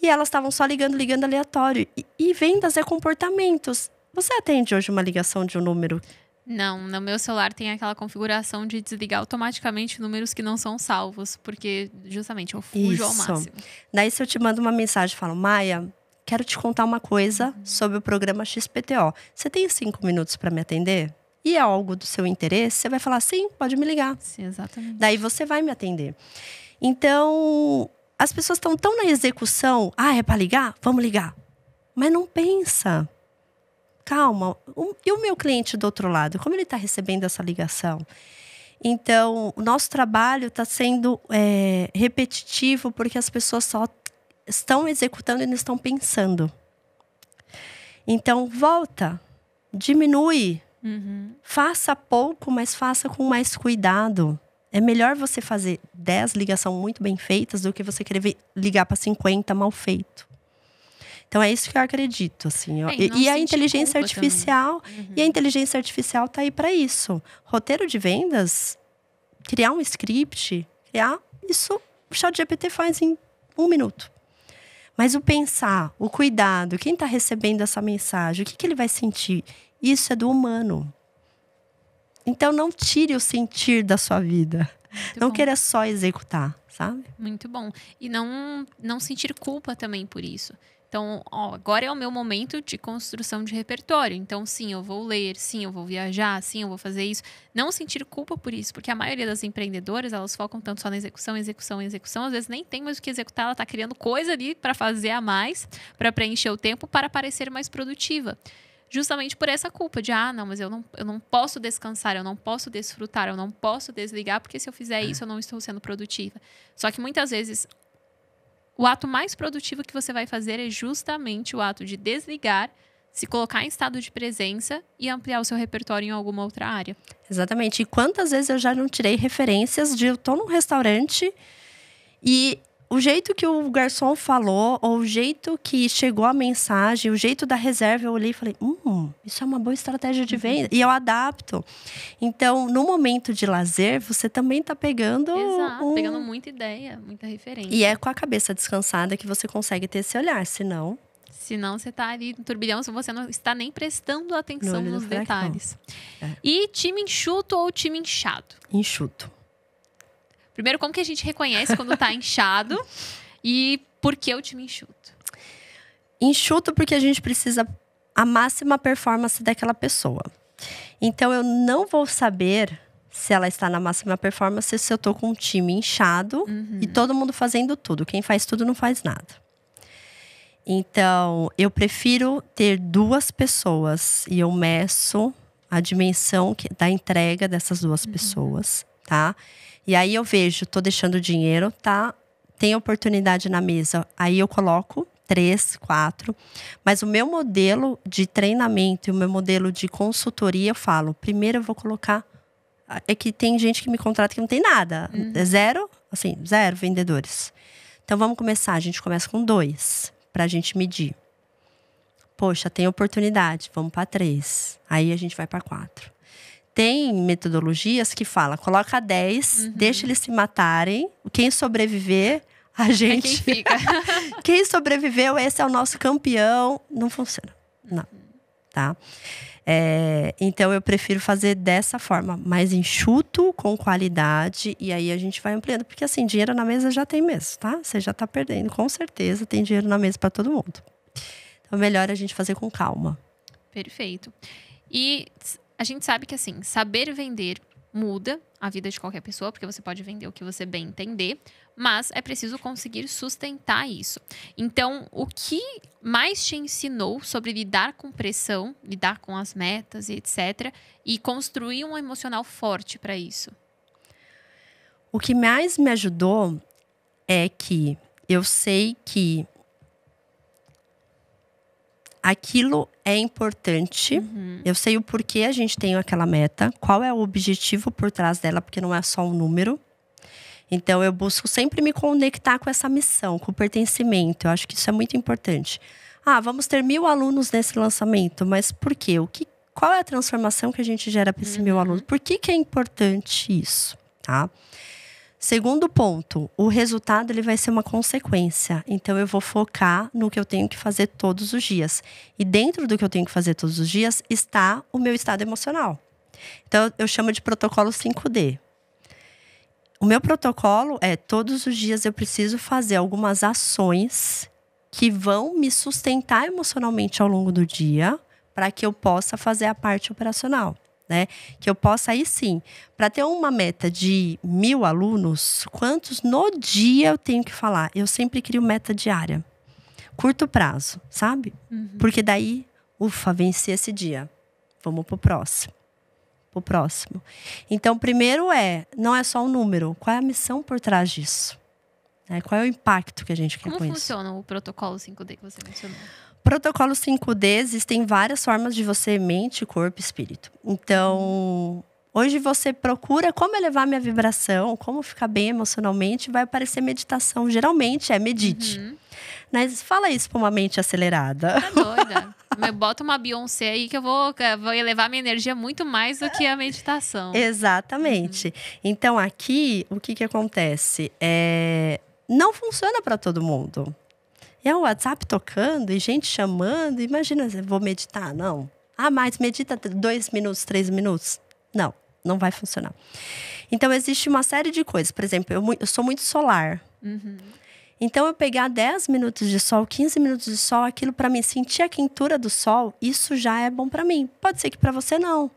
E elas estavam só ligando aleatório. E vendas é comportamentos. Você atende hoje uma ligação de um número? Não, no meu celular tem aquela configuração de desligar automaticamente números que não são salvos, porque justamente eu fujo ao máximo. Daí se eu te mando uma mensagem e falo, Maia, quero te contar uma coisa sobre o programa XPTO. Você tem 5 minutos para me atender? E é algo do seu interesse, você vai falar, sim, pode me ligar. Sim, exatamente. Daí você vai me atender. Então, as pessoas estão tão na execução. Ah, é para ligar? Vamos ligar. Mas não pensa. Calma. E o meu cliente do outro lado? Como ele está recebendo essa ligação? Então, o nosso trabalho está sendo repetitivo porque as pessoas só estão executando e não estão pensando. Então, volta. Diminui. Faça pouco, mas faça com mais cuidado. É melhor você fazer 10 ligações muito bem feitas do que você querer ligar para 50 mal feito. Então é isso que eu acredito, assim. E a inteligência artificial, e a inteligência artificial tá aí para isso. Roteiro de vendas, criar um script, isso o ChatGPT faz em 1 minuto. Mas o pensar, o cuidado, quem está recebendo essa mensagem, o que ele vai sentir? Isso é do humano. Então, não tire o sentir da sua vida. Não queira só executar, sabe? Muito bom. E não sentir culpa também por isso. Então, agora é o meu momento de construção de repertório. Então, sim, eu vou ler, sim, eu vou viajar, sim, eu vou fazer isso. Não sentir culpa por isso, porque a maioria das empreendedoras, elas focam tanto só na execução. Às vezes nem tem mais o que executar, ela está criando coisa ali para fazer a mais, para preencher o tempo, para parecer mais produtiva. Justamente por essa culpa de, não, mas eu não posso descansar, eu não posso desfrutar, eu não posso desligar, porque se eu fizer isso, eu não estou sendo produtiva. Só que muitas vezes, o ato mais produtivo que você vai fazer é justamente o ato de desligar, se colocar em estado de presença e ampliar o seu repertório em alguma outra área. Exatamente. E quantas vezes eu já não tirei referências de eu tô num restaurante e o jeito que o garçom falou, ou o jeito que chegou a mensagem, o jeito da reserva, eu olhei e falei, isso é uma boa estratégia de venda. E eu adapto. Então, no momento de lazer, você também está pegando... Exato, pegando muita ideia, muita referência. E é com a cabeça descansada que você consegue ter esse olhar, senão... Senão você está ali no turbilhão, você não está nem prestando atenção nos detalhes. E time enxuto ou time inchado? Enxuto. Primeiro, como que a gente reconhece quando tá inchado? E por que o time enxuto? Enxuto porque a gente precisa a máxima performance daquela pessoa. Então, eu não vou saber se ela está na máxima performance se eu tô com um time inchado e todo mundo fazendo tudo. Quem faz tudo não faz nada. Então, eu prefiro ter 2 pessoas e eu meço a dimensão da entrega dessas duas pessoas, tá? E aí eu vejo, tô deixando dinheiro, tá? Tem oportunidade na mesa, aí eu coloco 3, 4. Mas o meu modelo de treinamento e o meu modelo de consultoria, eu falo, primeiro eu vou colocar. É que tem gente que me contrata que não tem nada. É zero vendedores. Então vamos começar. A gente começa com 2, pra gente medir. Poxa, tem oportunidade, vamos para 3. Aí a gente vai para 4. Tem metodologias que falam, coloca 10, deixa eles se matarem. Quem sobreviver, a gente. É quem fica. Quem sobreviveu, esse é o nosso campeão. Não funciona. Não. Tá? Então eu prefiro fazer dessa forma, mais enxuto, com qualidade, e aí a gente vai ampliando, porque assim, dinheiro na mesa já tem mesmo, tá? Você já tá perdendo, com certeza tem dinheiro na mesa para todo mundo. Então melhor a gente fazer com calma. Perfeito. E a gente sabe que assim, saber vender muda a vida de qualquer pessoa, porque você pode vender o que você bem entender, mas é preciso conseguir sustentar isso. Então, o que mais te ensinou sobre lidar com pressão, lidar com as metas e etc., e construir um emocional forte para isso? O que mais me ajudou é que eu sei que aquilo é importante. Eu sei o porquê a gente tem aquela meta, qual é o objetivo por trás dela, porque não é só um número. Então, eu busco sempre me conectar com essa missão, com o pertencimento. Eu acho que isso é muito importante. Vamos ter 1.000 alunos nesse lançamento, mas por quê? Qual é a transformação que a gente gera para esses 1.000 alunos? Por que é importante isso? Tá? Segundo ponto, o resultado ele vai ser uma consequência. Então, eu vou focar no que eu tenho que fazer todos os dias. E dentro do que eu tenho que fazer todos os dias está o meu estado emocional. Então, eu chamo de protocolo 5D. O meu protocolo é, todos os dias eu preciso fazer algumas ações que vão me sustentar emocionalmente ao longo do dia, para que eu possa fazer a parte operacional. Né? Que eu possa, aí sim, para ter uma meta de 1.000 alunos, quantos no dia eu tenho que falar? Eu sempre crio meta diária. Curto prazo, sabe? Porque daí, venci esse dia. Vamos pro próximo. Então, primeiro não é só um número. Qual é a missão por trás disso? Qual é o impacto que a gente quer com isso? Como funciona o protocolo 5D que você mencionou? Protocolo 5D, existem várias formas de você mente, corpo e espírito. Então, hoje você procura como elevar minha vibração, como ficar bem emocionalmente, vai aparecer meditação. Geralmente é medite. Mas fala isso para uma mente acelerada. Tá doida. Bota uma Beyoncé aí que eu vou elevar minha energia muito mais do que a meditação. Exatamente. Então, aqui, o que acontece? Não funciona para todo mundo. É o WhatsApp tocando e gente chamando. Imagina, eu vou meditar? Não. Mas medita 2 minutos, 3 minutos. Não vai funcionar. Então, existe uma série de coisas. Por exemplo, eu sou muito solar. Então, eu pegar 10 minutos de sol, 15 minutos de sol, aquilo para mim, sentir a quentura do sol, isso já é bom para mim. Pode ser que para você não.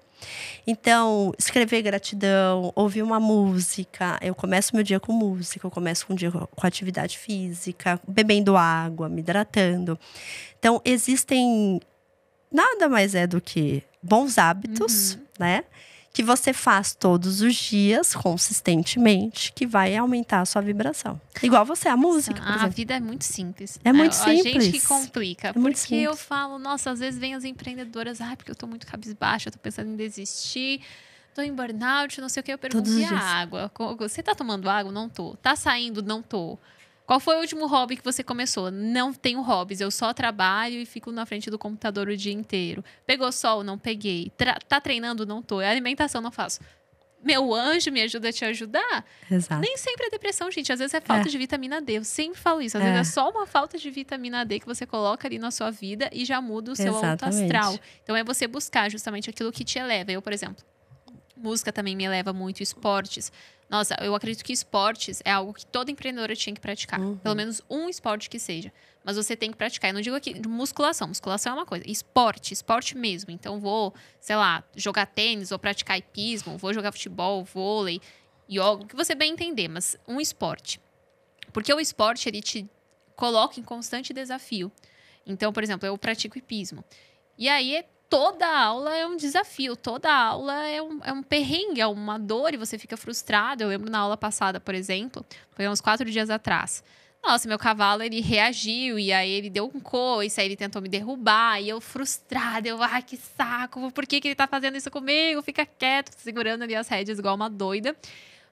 Então, escrever gratidão, ouvir uma música. Eu começo meu dia com música, eu começo o dia com atividade física, bebendo água, me hidratando. Então, nada mais é do que bons hábitos, né? Que você faz todos os dias, consistentemente, que vai aumentar a sua vibração. Igual você, a música, por exemplo. A vida é muito simples. É muito simples. A gente que complica. Muito porque simples. eu falo, nossa, às vezes vem as empreendedoras, porque eu tô muito cabisbaixa, eu tô pensando em desistir, tô em burnout, não sei o que. Eu pergunto, e a água? Você tá tomando água? Não tô. Tá saindo? Não tô. Qual foi o último hobby que você começou? Não tenho hobbies, eu só trabalho e fico na frente do computador o dia inteiro. Pegou sol? Não peguei. Tá treinando? Não tô. Alimentação? Não faço. Meu anjo me ajuda a te ajudar? Exato. Nem sempre é depressão, gente. Às vezes é falta de vitamina D. Eu sempre falo isso. Às vezes é só uma falta de vitamina D que você coloca ali na sua vida e já muda o seu alto astral. Então é você buscar justamente aquilo que te eleva. Eu, por exemplo, música também me eleva muito, esportes. Nossa, eu acredito que esportes é algo que toda empreendedora tinha que praticar. Pelo menos um esporte que seja. Mas você tem que praticar. Eu não digo aqui de musculação. Musculação é uma coisa. Esporte mesmo. Então, vou, sei lá, jogar tênis, ou praticar hipismo, vou jogar futebol, vôlei, yoga, o que você bem entender. Mas um esporte. Porque o esporte, ele te coloca em constante desafio. Então, por exemplo, eu pratico hipismo. E aí, toda aula é um desafio, toda aula é um perrengue, é uma dor e você fica frustrado. Eu lembro na aula passada, por exemplo, foi uns 4 dias atrás. Nossa, meu cavalo, ele reagiu e aí ele deu um coice, aí ele tentou me derrubar e eu frustrada, que saco, por que ele tá fazendo isso comigo? Fica quieto, segurando ali as rédeas igual uma doida.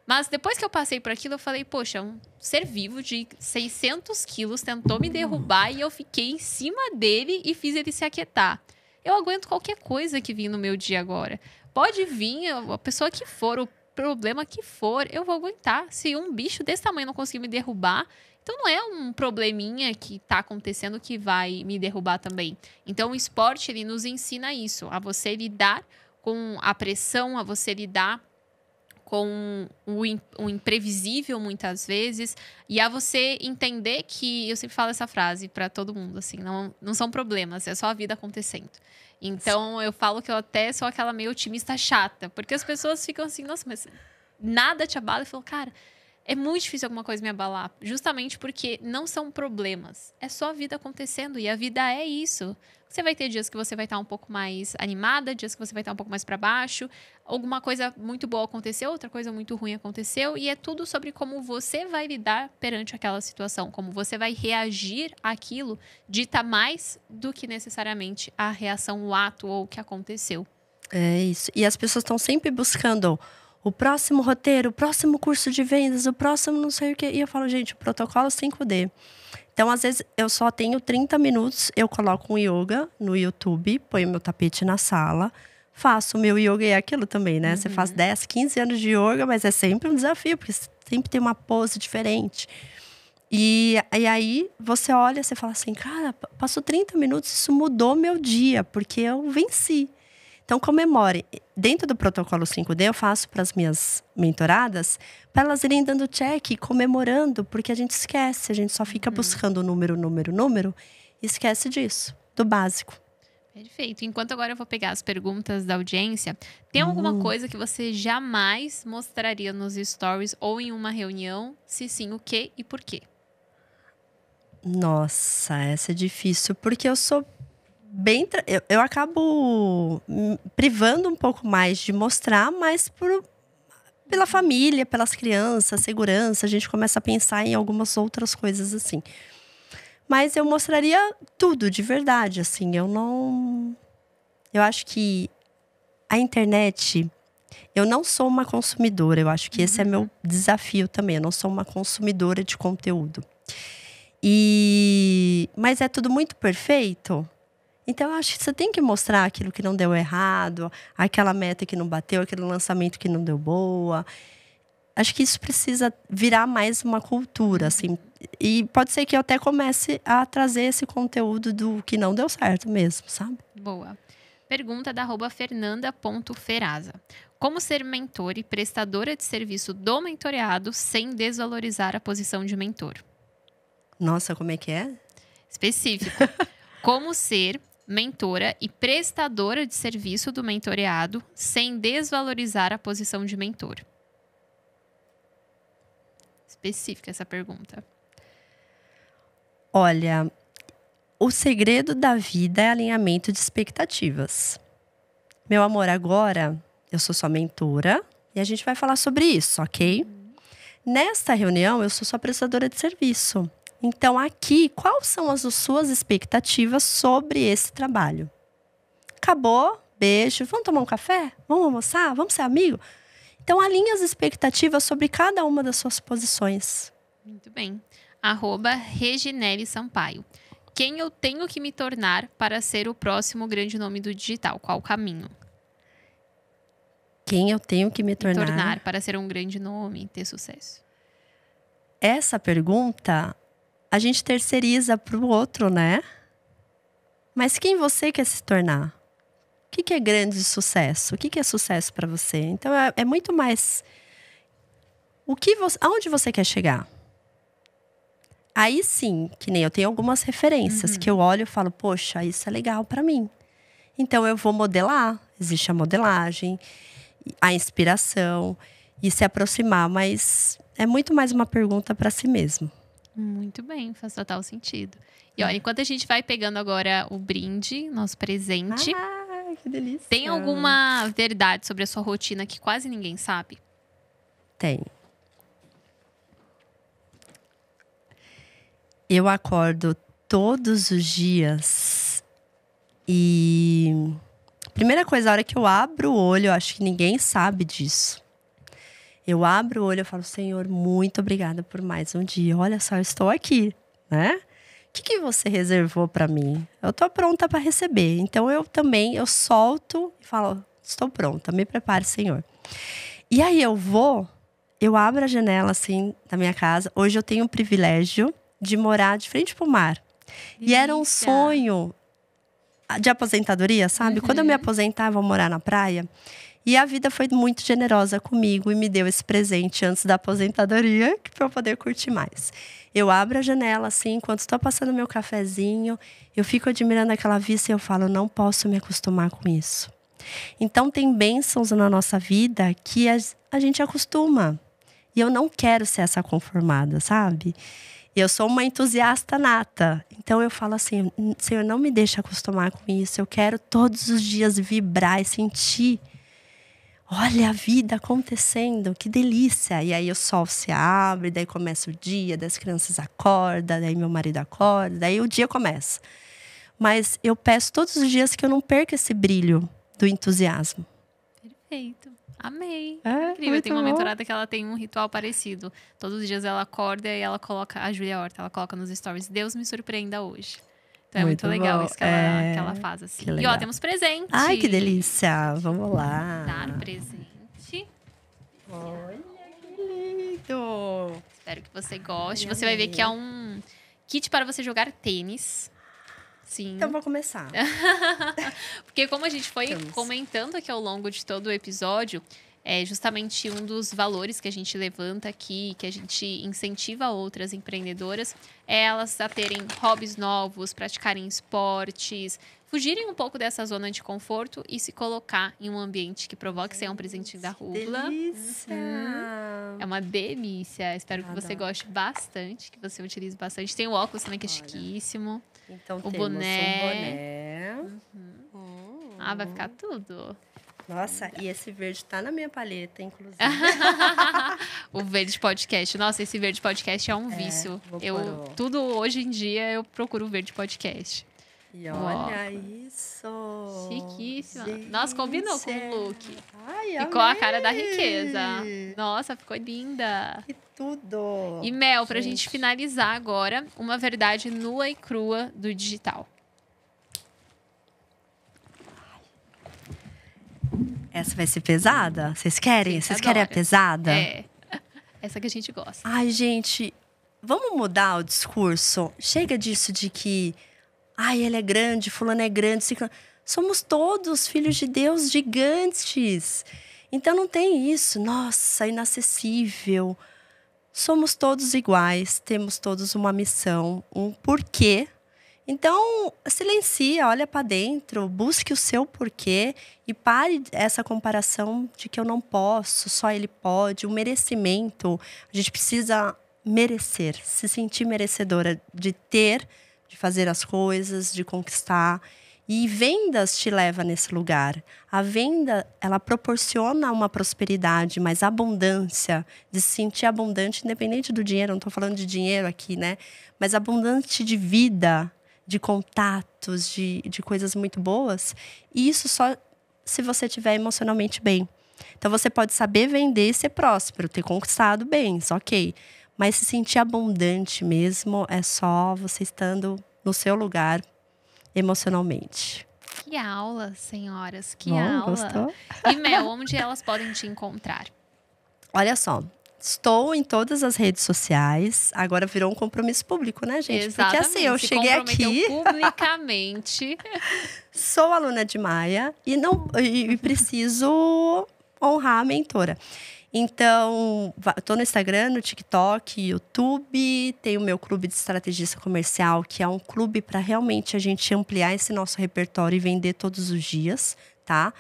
Mas depois que eu passei por aquilo, eu falei, poxa, um ser vivo de 600 quilos tentou me derrubar e eu fiquei em cima dele e fiz ele se aquietar. Eu aguento qualquer coisa que vir no meu dia agora. Pode vir a pessoa que for, o problema que for, eu vou aguentar. Se um bicho desse tamanho não conseguir me derrubar, então não é um probleminha que tá acontecendo que vai me derrubar também. Então o esporte, ele nos ensina isso, a você lidar com a pressão, a você lidar com o imprevisível muitas vezes, e a você entender que, eu sempre falo essa frase para todo mundo, assim, não são problemas, é só a vida acontecendo. Então eu falo que eu até sou aquela meio otimista chata, porque as pessoas ficam assim, nossa, mas nada te abala. Eu falo, cara, é muito difícil alguma coisa me abalar, justamente porque não são problemas, é só a vida acontecendo, e a vida é isso. Você vai ter dias que você vai estar um pouco mais animada, dias que você vai estar um pouco mais para baixo. Alguma coisa muito boa aconteceu, outra coisa muito ruim aconteceu. E é tudo sobre como você vai lidar perante aquela situação. Como você vai reagir àquilo dita mais do que necessariamente a reação, o ato ou o que aconteceu. É isso. E as pessoas estão sempre buscando o próximo roteiro, o próximo curso de vendas, o próximo não sei o quê. E eu falo, gente, o protocolo 5D. Então, às vezes, eu só tenho 30 minutos, eu coloco um yoga no YouTube, ponho meu tapete na sala, faço o meu yoga e é aquilo também, né? Você faz 10, 15 anos de yoga, mas é sempre um desafio, porque sempre tem uma pose diferente. E aí, você olha, você fala assim, cara, passou 30 minutos, isso mudou meu dia, porque eu venci. Então, comemore. Dentro do protocolo 5D, eu faço para as minhas mentoradas, para elas irem dando check, comemorando, porque a gente esquece. A gente só fica buscando número, e esquece disso, do básico. Perfeito. Enquanto agora eu vou pegar as perguntas da audiência, tem alguma coisa que você jamais mostraria nos stories ou em uma reunião? Se sim, o quê e por quê? Nossa, essa é difícil, porque eu sou bem... Eu acabo privando um pouco mais de mostrar, mas pela família, pelas crianças, segurança, a gente começa a pensar em algumas outras coisas assim. Mas eu mostraria tudo, de verdade, assim, eu acho que a internet, eu não sou uma consumidora, eu acho que esse é meu desafio também, eu não sou uma consumidora de conteúdo. Mas é tudo muito perfeito. Então, eu acho que você tem que mostrar aquilo que não deu errado, aquela meta que não bateu, aquele lançamento que não deu boa. Acho que isso precisa virar mais uma cultura, assim. E pode ser que eu até comece a trazer esse conteúdo do que não deu certo mesmo, sabe? Boa. Pergunta da @fernanda.feraza. Como ser mentor e prestadora de serviço do mentoreado sem desvalorizar a posição de mentor? Nossa, como é que é? Específico. Como ser mentora e prestadora de serviço do mentoreado sem desvalorizar a posição de mentor? Específica essa pergunta. Olha, o segredo da vida é alinhamento de expectativas. Meu amor, agora eu sou sua mentora e a gente vai falar sobre isso, ok? Nesta reunião, eu sou sua prestadora de serviço. Então, aqui, quais são as suas expectativas sobre esse trabalho? Acabou, beijo, vamos tomar um café? Vamos almoçar? Vamos ser amigo? Então, alinhe as expectativas sobre cada uma das suas posições. Muito bem. @Reginele Sampaio. Quem eu tenho que me tornar para ser o próximo grande nome do digital? Qual o caminho? Quem eu tenho que me tornar para ser um grande nome e ter sucesso? Essa pergunta a gente terceiriza para o outro, né? Mas quem você quer se tornar? O que é grande sucesso? O que é sucesso para você? Então, é muito mais... aonde você quer chegar? Aí sim, que nem eu tenho algumas referências que eu olho e falo, poxa, isso é legal para mim. Então, eu vou modelar. Existe a modelagem, a inspiração e se aproximar. Mas é muito mais uma pergunta para si mesmo. Muito bem, faz total sentido. E olha, enquanto a gente vai pegando agora o brinde, nosso presente, Ai, que delícia. Tem alguma verdade sobre a sua rotina que quase ninguém sabe? Tem. Eu acordo todos os dias e... Primeira coisa, a hora que eu abro o olho, eu acho que ninguém sabe disso. Eu abro o olho e falo, Senhor, muito obrigada por mais um dia. Olha só, eu estou aqui, né? O que você reservou para mim? Eu estou pronta para receber. Então, eu solto e falo, estou pronta, me prepare, Senhor. E aí, eu abro a janela, assim, da minha casa. Hoje eu tenho o privilégio de morar de frente para o mar. E era um sonho de aposentadoria, sabe? Quando eu me aposentar, eu vou morar na praia. E a vida foi muito generosa comigo e me deu esse presente antes da aposentadoria, para eu poder curtir mais. Eu abro a janela, assim, enquanto estou passando meu cafezinho, eu fico admirando aquela vista e eu falo, não posso me acostumar com isso. Então, tem bênçãos na nossa vida que a gente acostuma. E eu não quero ser essa conformada, sabe? Eu sou uma entusiasta nata. Então, eu falo assim, Senhor, não me deixe acostumar com isso. Eu quero todos os dias vibrar e sentir. Olha a vida acontecendo, que delícia. E aí o sol se abre, daí começa o dia, daí as crianças acordam, daí meu marido acorda, daí o dia começa. Mas eu peço todos os dias que eu não perca esse brilho do entusiasmo. Perfeito. Amei. É, incrível. Eu tenho uma bom. mentorada que ela tem um ritual parecido. Todos os dias ela acorda e ela coloca, a Júlia Horta, ela coloca nos stories, Deus me surpreenda hoje. Então é muito legal bom. isso que ela faz assim. E ó, temos presente. Ai, que delícia. Vamos lá. Dar presente. Olha que lindo. Espero que você goste. Você vai ver que é um kit para você jogar tênis. Sim. Então, vou começar. Porque como a gente foi comentando aqui ao longo de todo o episódio, é justamente um dos valores que a gente levanta aqui, que a gente incentiva outras empreendedoras, é elas a terem hobbies novos, praticarem esportes, fugirem um pouco dessa zona de conforto e se colocar em um ambiente que provoque ser um presentinho da Rubla. Delícia! É uma delícia. Espero que você goste bastante, que você utilize bastante. Tem o óculos também, que é chiquíssimo. Então, o temos boné. Ah, vai ficar tudo. Nossa, e esse verde tá na minha paleta, inclusive. O verde podcast. Nossa, esse verde podcast é um vício. Tudo hoje em dia eu procuro o verde podcast. E olha isso! Chiquíssima. Nossa, combinou com o look. Ai, ficou a cara da riqueza. Nossa, ficou linda. Que tudo! E Mel, pra gente finalizar agora, uma verdade nua e crua do digital. Essa vai ser pesada? Vocês querem? Vocês querem a pesada? É. Essa que a gente gosta. Ai, gente, vamos mudar o discurso? Chega disso de que... Ai, ele é grande, fulano é grande. Somos todos filhos de Deus gigantes. Então, não tem isso. Nossa, inacessível. Somos todos iguais. Temos todos uma missão, um porquê. Então, silencia, olha para dentro, busque o seu porquê e pare essa comparação de que eu não posso, só ele pode. O merecimento, a gente precisa merecer, se sentir merecedora de ter, de fazer as coisas, de conquistar. E vendas te leva nesse lugar. A venda, ela proporciona uma prosperidade, mas abundância, de se sentir abundante, independente do dinheiro. Não estou falando de dinheiro aqui, né? Mas abundante de vida, de contatos, de coisas muito boas. E isso só se você estiver emocionalmente bem. Então, você pode saber vender e ser próspero, ter conquistado bens, ok. Mas se sentir abundante mesmo é só você estando no seu lugar emocionalmente. Que aula, senhoras, que Bom, aula. Gostou? E Mel, onde elas podem te encontrar? Olha só, estou em todas as redes sociais. Agora virou um compromisso público, né, gente? Exatamente. Porque assim, eu cheguei aqui publicamente. Sou aluna de Maia e preciso honrar a mentora. Então, estou no Instagram, no TikTok, YouTube. Tenho o meu clube de estrategista comercial, que é um clube para realmente a gente ampliar esse nosso repertório e vender todos os dias, tá?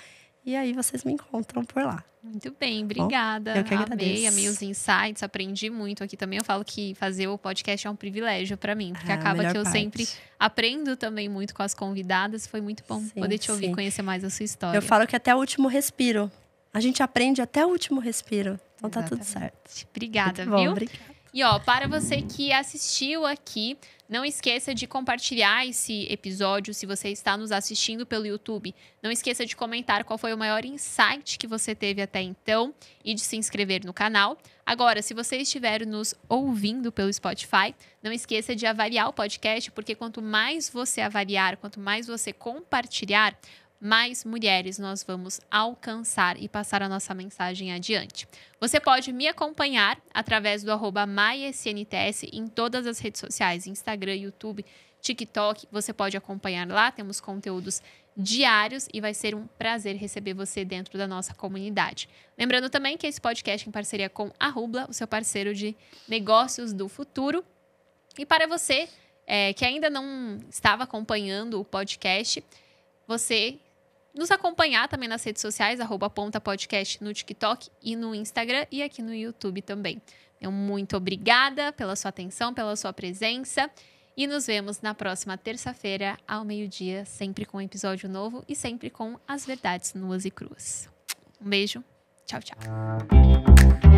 E aí vocês me encontram por lá. Muito bem, obrigada. Eu que agradeço. Amei os insights, aprendi muito aqui também. Eu falo que fazer o podcast é um privilégio para mim, porque acaba que eu sempre aprendo também muito com as convidadas. Foi muito bom poder te ouvir, conhecer mais a sua história. Eu falo que até o último respiro. A gente aprende até o último respiro. Então tá tudo certo. Obrigada, muito bom, viu? Obrigada. E para você que assistiu aqui, não esqueça de compartilhar esse episódio. Se você está nos assistindo pelo YouTube, não esqueça de comentar qual foi o maior insight que você teve até então e de se inscrever no canal. Agora, se você estiver nos ouvindo pelo Spotify, não esqueça de avaliar o podcast, porque quanto mais você avaliar, quanto mais você compartilhar, mais mulheres nós vamos alcançar e passar a nossa mensagem adiante. Você pode me acompanhar através do @maisnts em todas as redes sociais, Instagram, YouTube, TikTok. Você pode acompanhar lá, temos conteúdos diários e vai ser um prazer receber você dentro da nossa comunidade. Lembrando também que esse podcast é em parceria com a Rubla, o seu parceiro de negócios do futuro. E para você que ainda não estava acompanhando o podcast, você nos acompanhar também nas redes sociais, @pontapodcast no TikTok e no Instagram e aqui no YouTube também. Então, muito obrigada pela sua atenção, pela sua presença e nos vemos na próxima terça-feira ao meio-dia, sempre com um episódio novo e sempre com as verdades nuas e cruas. Um beijo, tchau, tchau.